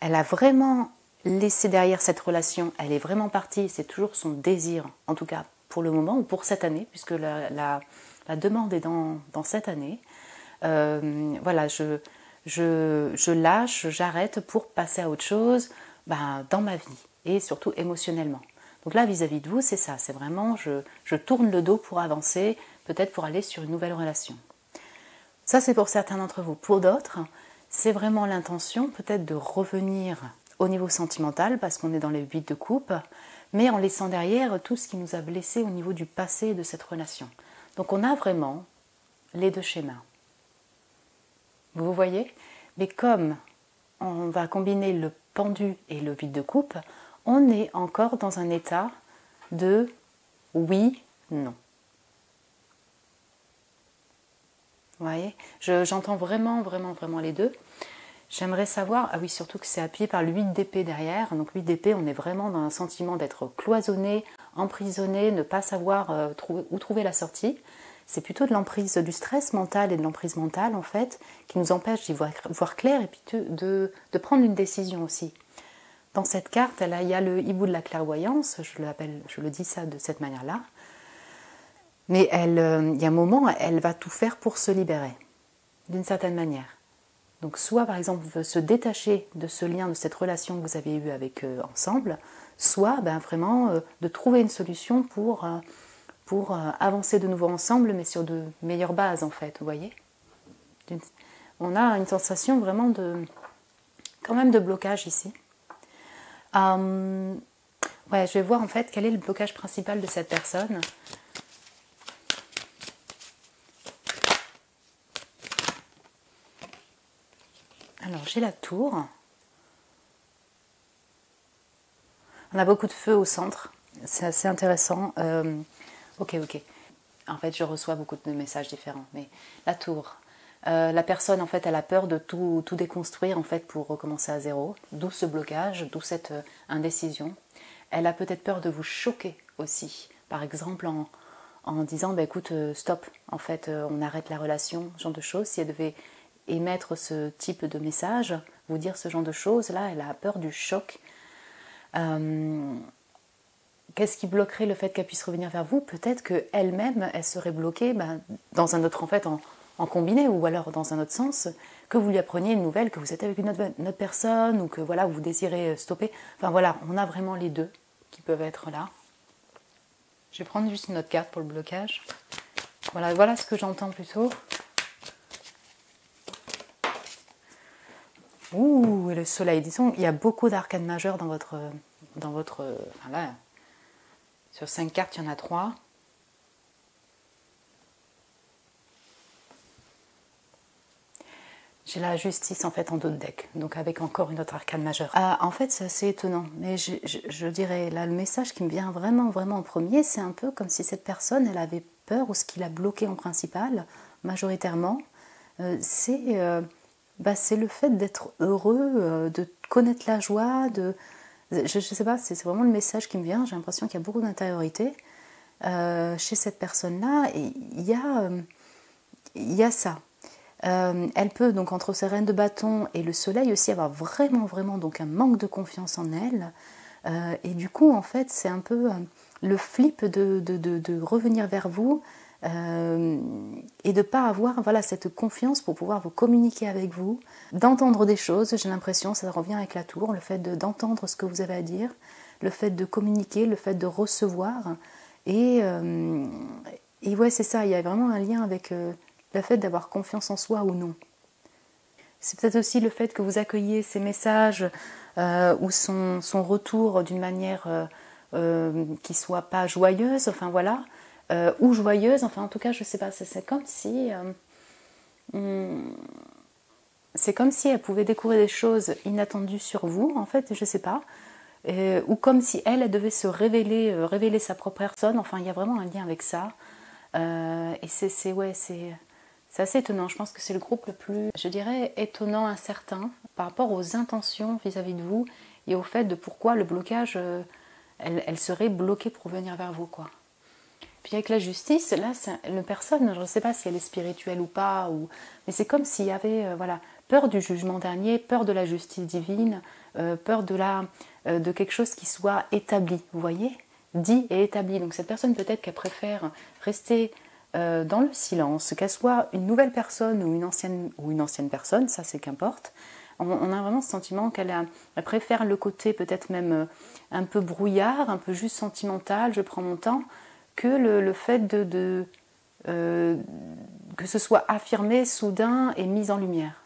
Speaker 1: elle a vraiment laissé derrière cette relation, elle est vraiment partie, c'est toujours son désir, en tout cas pour le moment, ou pour cette année, puisque la demande est dans cette année. Je lâche, j'arrête pour passer à autre chose dans ma vie et surtout émotionnellement. Donc là, vis-à-vis de vous, c'est ça, c'est vraiment je tourne le dos pour avancer, peut-être pour aller sur une nouvelle relation. Ça, c'est pour certains d'entre vous. Pour d'autres, c'est vraiment l'intention peut-être de revenir au niveau sentimental parce qu'on est dans les 8 de coupe, mais en laissant derrière tout ce qui nous a blessés au niveau du passé de cette relation. Donc on a vraiment les deux schémas. Vous voyez? Mais comme on va combiner le pendu et le 8 de coupe, on est encore dans un état de oui, non. Vous voyez? J'entends vraiment les deux. J'aimerais savoir, ah oui, surtout que c'est appuyé par le 8 d'épée derrière. Donc 8 d'épée, on est vraiment dans un sentiment d'être cloisonné, emprisonné, ne pas savoir où trouver la sortie. C'est plutôt de l'emprise du stress mental et de l'emprise mentale, en fait, qui nous empêche d'y voir clair et puis de prendre une décision aussi. Dans cette carte, il y a le hibou de la clairvoyance, je le dis ça de cette manière-là. Mais il y a un moment, elle va tout faire pour se libérer, d'une certaine manière. Donc soit par exemple se détacher de ce lien, de cette relation que vous avez eue avec eux ensemble, soit vraiment de trouver une solution pour pour avancer de nouveau ensemble, mais sur de meilleures bases en fait, vous voyez. On a une sensation vraiment quand même de blocage ici. Ouais, je vais voir en fait quel est le blocage principal de cette personne. Alors j'ai la tour. On a beaucoup de feu au centre. C'est assez intéressant. Ok. En fait, je reçois beaucoup de messages différents. Mais la tour. La personne, en fait, elle a peur de tout déconstruire, en fait, pour recommencer à zéro. D'où ce blocage, d'où cette indécision. Elle a peut-être peur de vous choquer aussi. Par exemple, en disant, bah, écoute, stop, en fait, on arrête la relation, ce genre de choses. Si elle devait émettre ce type de message, vous dire ce genre de choses, là, elle a peur du choc. Qu'est-ce qui bloquerait le fait qu'elle puisse revenir vers vous? Peut-être qu'elle-même, elle serait bloquée dans un autre, en fait, en combiné, ou alors dans un autre sens, que vous lui appreniez une nouvelle, que vous êtes avec une autre personne, ou que voilà, vous désirez stopper. Enfin voilà, on a vraiment les deux qui peuvent être là. Je vais prendre juste une autre carte pour le blocage. Voilà ce que j'entends plutôt. Ouh, et le soleil. Disons, il y a beaucoup d'arcanes majeures dans votre... Enfin là, sur 5 cartes, il y en a 3. J'ai la justice en fait en dos de deck, donc avec encore une autre arcane majeure. En fait, c'est assez étonnant, mais je dirais, là, le message qui me vient vraiment en premier, c'est un peu comme si cette personne, elle avait peur, ou ce qui l'a bloqué en principal, majoritairement, c'est le fait d'être heureux, de connaître la joie, je sais pas, c'est vraiment le message qui me vient, j'ai l'impression qu'il y a beaucoup d'intériorité chez cette personne-là, et il y a ça. Elle peut donc entre ses reines de bâton et le soleil aussi avoir vraiment donc un manque de confiance en elle, et du coup en fait c'est un peu le flip de revenir vers vous et de ne pas avoir cette confiance pour pouvoir vous communiquer avec vous, d'entendre des choses. J'ai l'impression, ça revient avec la tour, le fait d'entendre ce que vous avez à dire, le fait de communiquer, le fait de recevoir, et ouais, c'est ça, il y a vraiment un lien avec le fait d'avoir confiance en soi ou non. C'est peut-être aussi le fait que vous accueillez ces messages ou son retour d'une manière qui soit pas joyeuse, enfin voilà, ou joyeuse, enfin en tout cas je sais pas, c'est comme si elle pouvait découvrir des choses inattendues sur vous, en fait, je sais pas, ou comme si elle devait se révéler sa propre personne, enfin il y a vraiment un lien avec ça, et c'est assez étonnant. Je pense que c'est le groupe le plus, je dirais, étonnant, incertain par rapport aux intentions vis-à-vis de vous et au fait de pourquoi le blocage, elle serait bloquée pour venir vers vous, quoi. Puis avec la justice, là, une personne, je ne sais pas si elle est spirituelle ou pas, mais c'est comme s'il y avait peur du jugement dernier, peur de la justice divine, peur de quelque chose qui soit établi, vous voyez, dit et établi. Donc cette personne, peut-être qu'elle préfère rester dans le silence, qu'elle soit une nouvelle personne ou une ancienne personne, ça c'est qu'importe. On a vraiment ce sentiment qu'elle préfère le côté peut-être même un peu brouillard, un peu juste sentimental, je prends mon temps, que le fait que ce soit affirmé, soudain et mis en lumière.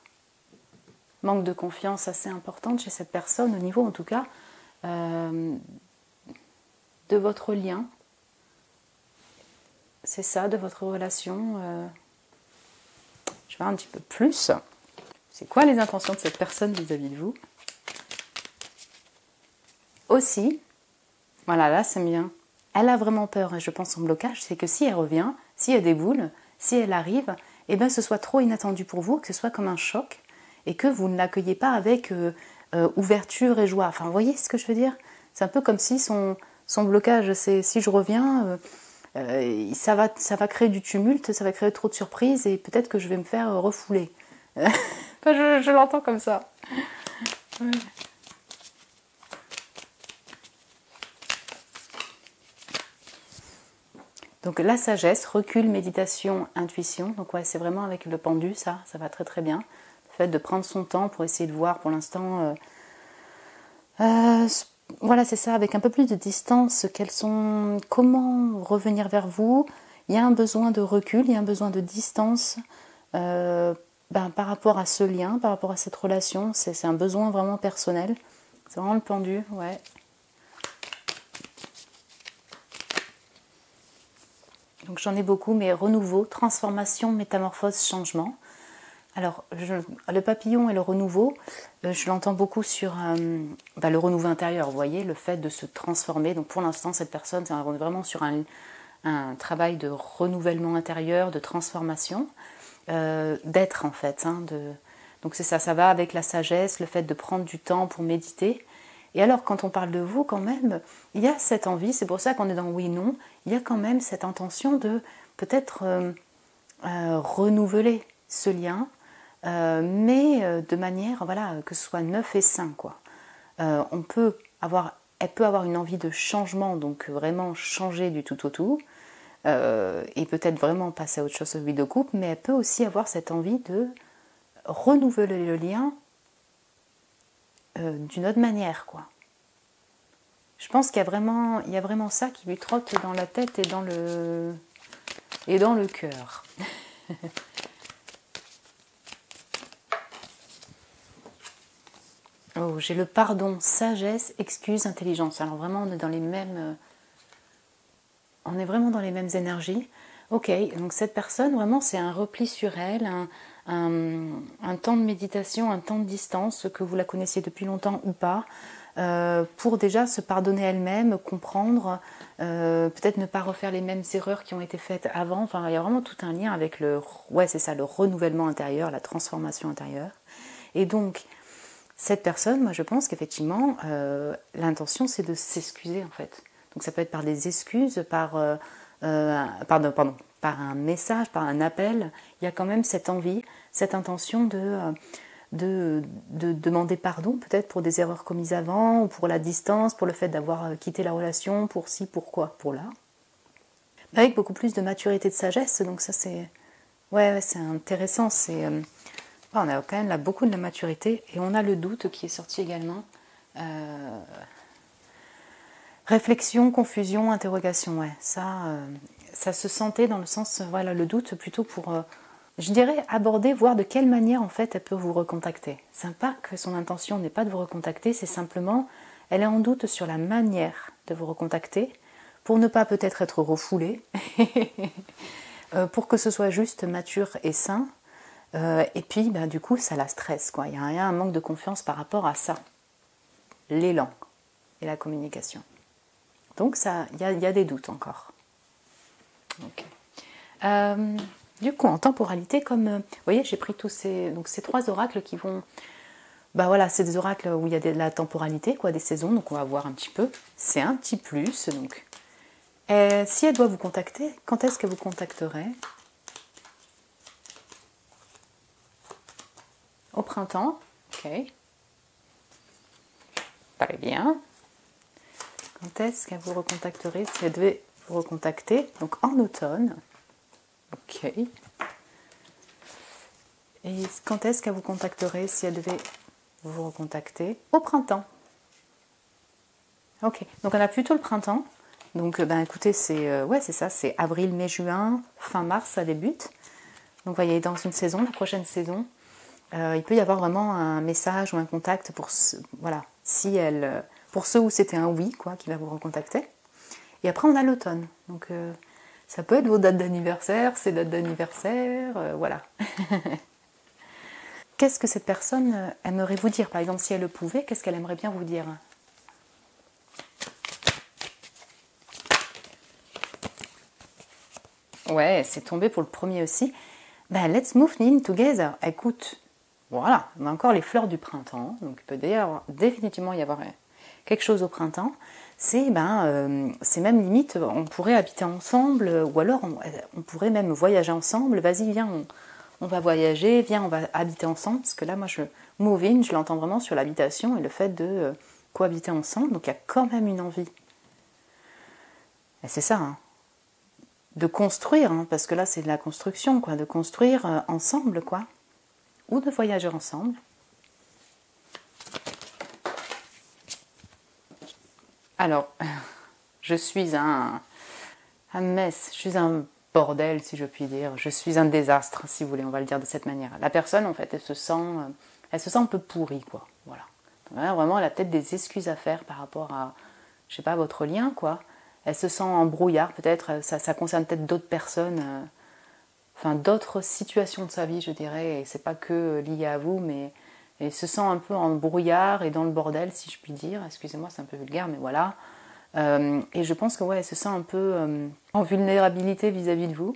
Speaker 1: Manque de confiance assez importante chez cette personne, au niveau en tout cas de votre lien. C'est ça, de votre relation. Je vais voir un petit peu plus. C'est quoi les intentions de cette personne vis-à-vis de vous? Aussi, voilà, là c'est bien. Elle a vraiment peur, et je pense son blocage, c'est que si elle revient, si elle déboule, si elle arrive, eh bien ce soit trop inattendu pour vous, que ce soit comme un choc, et que vous ne l'accueillez pas avec ouverture et joie. Enfin, vous voyez ce que je veux dire? C'est un peu comme si son blocage, c'est si je reviens... ça va créer du tumulte, ça va créer trop de surprises et peut-être que je vais me faire refouler. Enfin, je l'entends comme ça. Ouais. Donc la sagesse, recul, méditation, intuition. Donc ouais, c'est vraiment avec le pendu, ça va très très bien. Le fait de prendre son temps pour essayer de voir pour l'instant voilà, c'est ça, avec un peu plus de distance, comment revenir vers vous. Il y a un besoin de recul, il y a un besoin de distance par rapport à ce lien, par rapport à cette relation. C'est un besoin vraiment personnel. C'est vraiment le pendu, ouais. Donc j'en ai beaucoup, mais renouveau, transformation, métamorphose, changement. Alors, le papillon et le renouveau, je l'entends beaucoup sur le renouveau intérieur, vous voyez, le fait de se transformer. Donc pour l'instant, cette personne, c'est vraiment sur un travail de renouvellement intérieur, de transformation, d'être en fait. Donc c'est ça, ça va avec la sagesse, le fait de prendre du temps pour méditer. Et alors, quand on parle de vous, quand même, il y a cette envie, c'est pour ça qu'on est dans oui-non, il y a quand même cette intention de peut-être renouveler ce lien, mais de manière, voilà, que ce soit neuf et sain, quoi. Elle peut avoir une envie de changement, donc vraiment changer du tout au tout, et peut-être vraiment passer à autre chose, celui de couple, mais elle peut aussi avoir cette envie de renouveler le lien d'une autre manière, quoi. Je pense qu'il y a vraiment ça qui lui trotte dans la tête et dans le cœur. Oh, j'ai le pardon, sagesse, excuse, intelligence. Alors vraiment, on est vraiment dans les mêmes énergies. Ok, donc cette personne, vraiment, c'est un repli sur elle, un temps de méditation, un temps de distance, que vous la connaissiez depuis longtemps ou pas, pour déjà se pardonner elle-même, comprendre, peut-être ne pas refaire les mêmes erreurs qui ont été faites avant. Enfin, il y a vraiment tout un lien avec le renouvellement intérieur, la transformation intérieure. Et donc, cette personne, moi je pense qu'effectivement, l'intention c'est de s'excuser en fait. Donc ça peut être par des excuses, par un message, par un appel. Il y a quand même cette envie, cette intention de demander pardon peut-être pour des erreurs commises avant, ou pour la distance, pour le fait d'avoir quitté la relation, pour ci, pourquoi, pour là. Avec beaucoup plus de maturité, de sagesse, donc ça c'est... Ouais, c'est intéressant, on a quand même là beaucoup de la maturité, et on a le doute qui est sorti également. Réflexion, confusion, interrogation, ouais, ça se sentait dans le sens, voilà, le doute plutôt pour, je dirais, aborder, voir de quelle manière en fait elle peut vous recontacter. C'est pas que son intention n'est pas de vous recontacter, c'est simplement, elle est en doute sur la manière de vous recontacter, pour ne pas peut-être être refoulée, pour que ce soit juste mature et sain. Et puis, du coup, ça la stresse, quoi. Il y a un manque de confiance par rapport à ça, l'élan et la communication. Donc, il y a des doutes encore. Okay. Du coup, en temporalité, vous voyez, j'ai pris tous ces trois oracles qui vont... voilà, c'est des oracles où il y a de la temporalité, quoi, des saisons, donc on va voir un petit peu. C'est un petit plus, donc... si elle doit vous contacter, quand est-ce qu'elle vous contacterait ? Au printemps, ok. Très bien. Quand est-ce qu'elle vous recontacterait si elle devait vous recontacter? Donc en automne, ok. Et quand est-ce qu'elle vous contacterait si elle devait vous recontacter? Au printemps. Ok, donc on a plutôt le printemps. Donc écoutez, c'est ça, c'est avril, mai, juin, fin mars, ça débute. Donc vous voyez, dans une saison, la prochaine saison, il peut y avoir vraiment un message ou un contact pour pour ceux où c'était un oui, quoi, qui va vous recontacter. Et après on a l'automne, donc ça peut être vos dates d'anniversaire, ses dates d'anniversaire, voilà. Qu'est-ce que cette personne aimerait vous dire? Par exemple, si elle le pouvait, qu'est-ce qu'elle aimerait bien vous dire? Ouais, c'est tombé pour le premier aussi. Let's move in together. Écoute, voilà, on a encore les fleurs du printemps, donc il peut d'ailleurs définitivement y avoir quelque chose au printemps. C'est même limite, on pourrait habiter ensemble, ou alors on pourrait même voyager ensemble. Vas-y, viens, on va voyager, viens, on va habiter ensemble. Parce que là, moi, move in, je l'entends vraiment sur l'habitation et le fait de cohabiter ensemble. Donc il y a quand même une envie. Et c'est ça, hein. De construire, hein, parce que là, c'est de la construction, quoi, de construire ensemble, quoi. Ou de voyager ensemble. Alors, je suis un mess, je suis un bordel si je puis dire, je suis un désastre si vous voulez, on va le dire de cette manière. La personne en fait, elle se sent un peu pourrie quoi, voilà. Donc, là, vraiment, elle a peut-être des excuses à faire par rapport à, je sais pas, votre lien quoi. Elle se sent en brouillard peut-être, ça concerne peut-être d'autres personnes, enfin d'autres situations de sa vie je dirais, et c'est pas que lié à vous, mais elle se sent un peu en brouillard et dans le bordel si je puis dire, excusez-moi c'est un peu vulgaire mais voilà. Et je pense que ouais, elle se sent un peu en vulnérabilité vis-à-vis de vous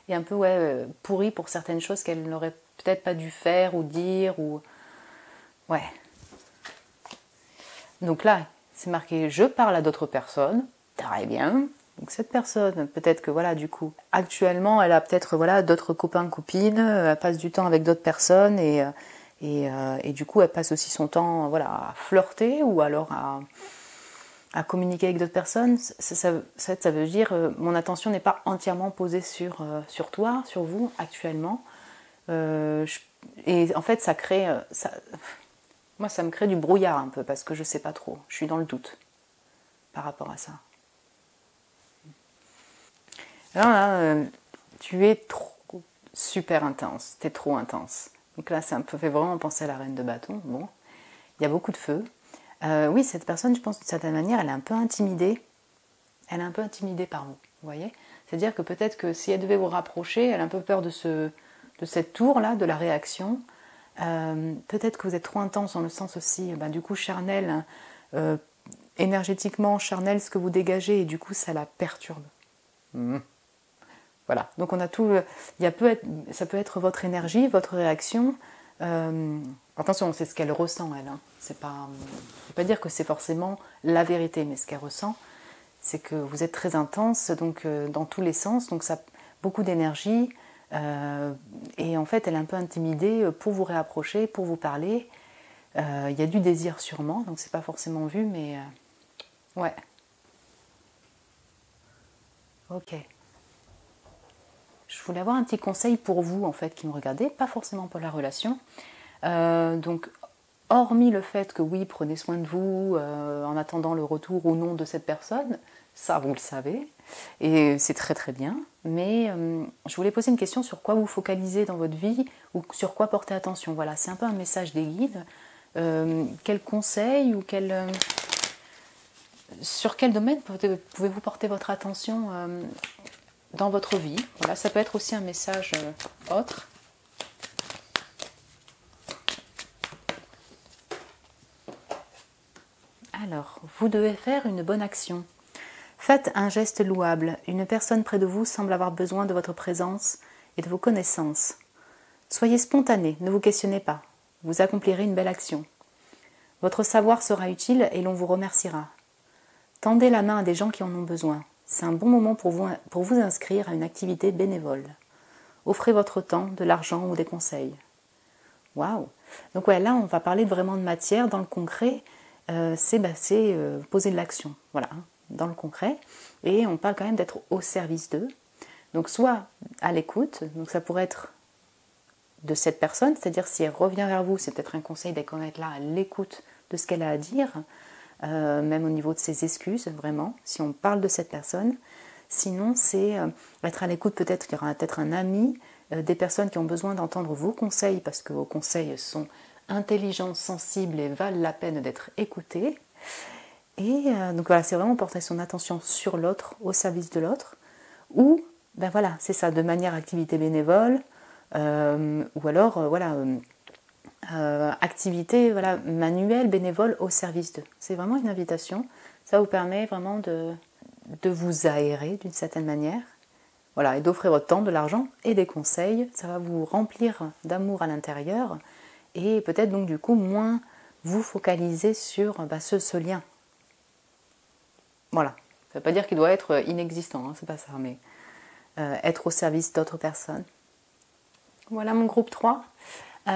Speaker 1: et un peu ouais, pourrie pour certaines choses qu'elle n'aurait peut-être pas dû faire ou dire ou ouais. Donc là, c'est marqué je parle à d'autres personnes, très bien. Donc cette personne, peut-être que voilà, du coup, actuellement, elle a peut-être voilà d'autres copains, copines, elle passe du temps avec d'autres personnes et du coup, elle passe aussi son temps voilà à flirter ou alors à communiquer avec d'autres personnes. Ça veut dire mon attention n'est pas entièrement posée sur toi, sur vous actuellement. Et en fait, ça crée moi, ça me crée du brouillard un peu parce que je sais pas trop. Je suis dans le doute par rapport à ça. Alors là, tu es trop super intense. T'es trop intense. Donc là, ça me fait vraiment penser à la reine de bâton. Bon, il y a beaucoup de feu. Oui, cette personne, je pense d'une certaine manière, elle est un peu intimidée. Elle est un peu intimidée par vous. Vous voyez ? C'est-à-dire que peut-être que si elle devait vous rapprocher, elle a un peu peur de cette tour-là, de la réaction. Peut-être que vous êtes trop intense dans le sens aussi, du coup, charnel, énergétiquement charnel, ce que vous dégagez, et du coup, ça la perturbe. Voilà, donc on a tout. Ça peut être votre énergie, votre réaction. Attention, c'est ce qu'elle ressent, elle. Hein. C'est pas, je ne veux pas dire que c'est forcément la vérité, mais ce qu'elle ressent, c'est que vous êtes très intense, donc dans tous les sens, donc ça, beaucoup d'énergie. Et en fait, elle est un peu intimidée pour vous réapprocher, pour vous parler. Il y a du désir sûrement, donc c'est pas forcément vu, mais ouais. Ok. Je voulais avoir un petit conseil pour vous, en fait, qui me regardez, pas forcément pour la relation. Donc, hormis le fait que oui, prenez soin de vous en attendant le retour ou non de cette personne, ça vous le savez, et c'est très très bien. Mais je voulais poser une question sur quoi vous focalisez dans votre vie ou sur quoi porter attention. Voilà, c'est un peu un message des guides. Quel conseil ou sur quel domaine pouvez-vous porter votre attention dans votre vie. Voilà, ça peut être aussi un message autre. Alors, vous devez faire une bonne action. Faites un geste louable. Une personne près de vous semble avoir besoin de votre présence et de vos connaissances. Soyez spontané, ne vous questionnez pas. Vous accomplirez une belle action. Votre savoir sera utile et l'on vous remerciera. Tendez la main à des gens qui en ont besoin. C'est un bon moment pour vous inscrire à une activité bénévole. Offrez votre temps, de l'argent ou des conseils. Waouh! Donc ouais, là on va parler vraiment de matière. Dans le concret, c'est poser de l'action. Voilà, dans le concret. Et on parle quand même d'être au service d'eux. Donc soit à l'écoute, donc ça pourrait être de cette personne, c'est-à-dire si elle revient vers vous, c'est peut-être un conseil d'être là à l'écoute de ce qu'elle a à dire, même au niveau de ses excuses, vraiment, si on parle de cette personne. Sinon, c'est être à l'écoute, peut-être qu'il y aura peut-être un ami, des personnes qui ont besoin d'entendre vos conseils, parce que vos conseils sont intelligents, sensibles et valent la peine d'être écoutés. Et donc voilà, c'est vraiment porter son attention sur l'autre, au service de l'autre, ou, ben voilà, c'est ça, de manière activité bénévole, ou alors, activité manuelle, bénévole au service d'eux. C'est vraiment une invitation. Ça vous permet vraiment de vous aérer d'une certaine manière. Voilà, et d'offrir votre temps, de l'argent et des conseils. Ça va vous remplir d'amour à l'intérieur et peut-être donc du coup moins vous focaliser sur ce lien. Voilà. Ça ne veut pas dire qu'il doit être inexistant, hein, c'est pas ça, mais être au service d'autres personnes. Voilà mon groupe 3.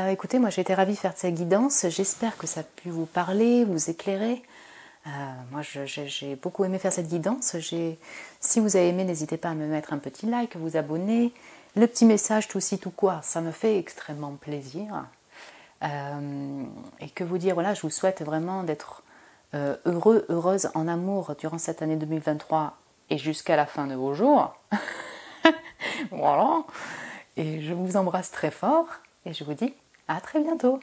Speaker 1: Écoutez, moi j'ai été ravie de faire cette guidance. J'espère que ça a pu vous parler, vous éclairer. Moi j'ai beaucoup aimé faire cette guidance. Si vous avez aimé, n'hésitez pas à me mettre un petit like, vous abonner. Le petit message tout ci tout quoi, ça me fait extrêmement plaisir. Et que vous dire, voilà, je vous souhaite vraiment d'être heureux, heureuse en amour durant cette année 2023 et jusqu'à la fin de vos jours. Voilà. Et je vous embrasse très fort et je vous dis à très bientôt.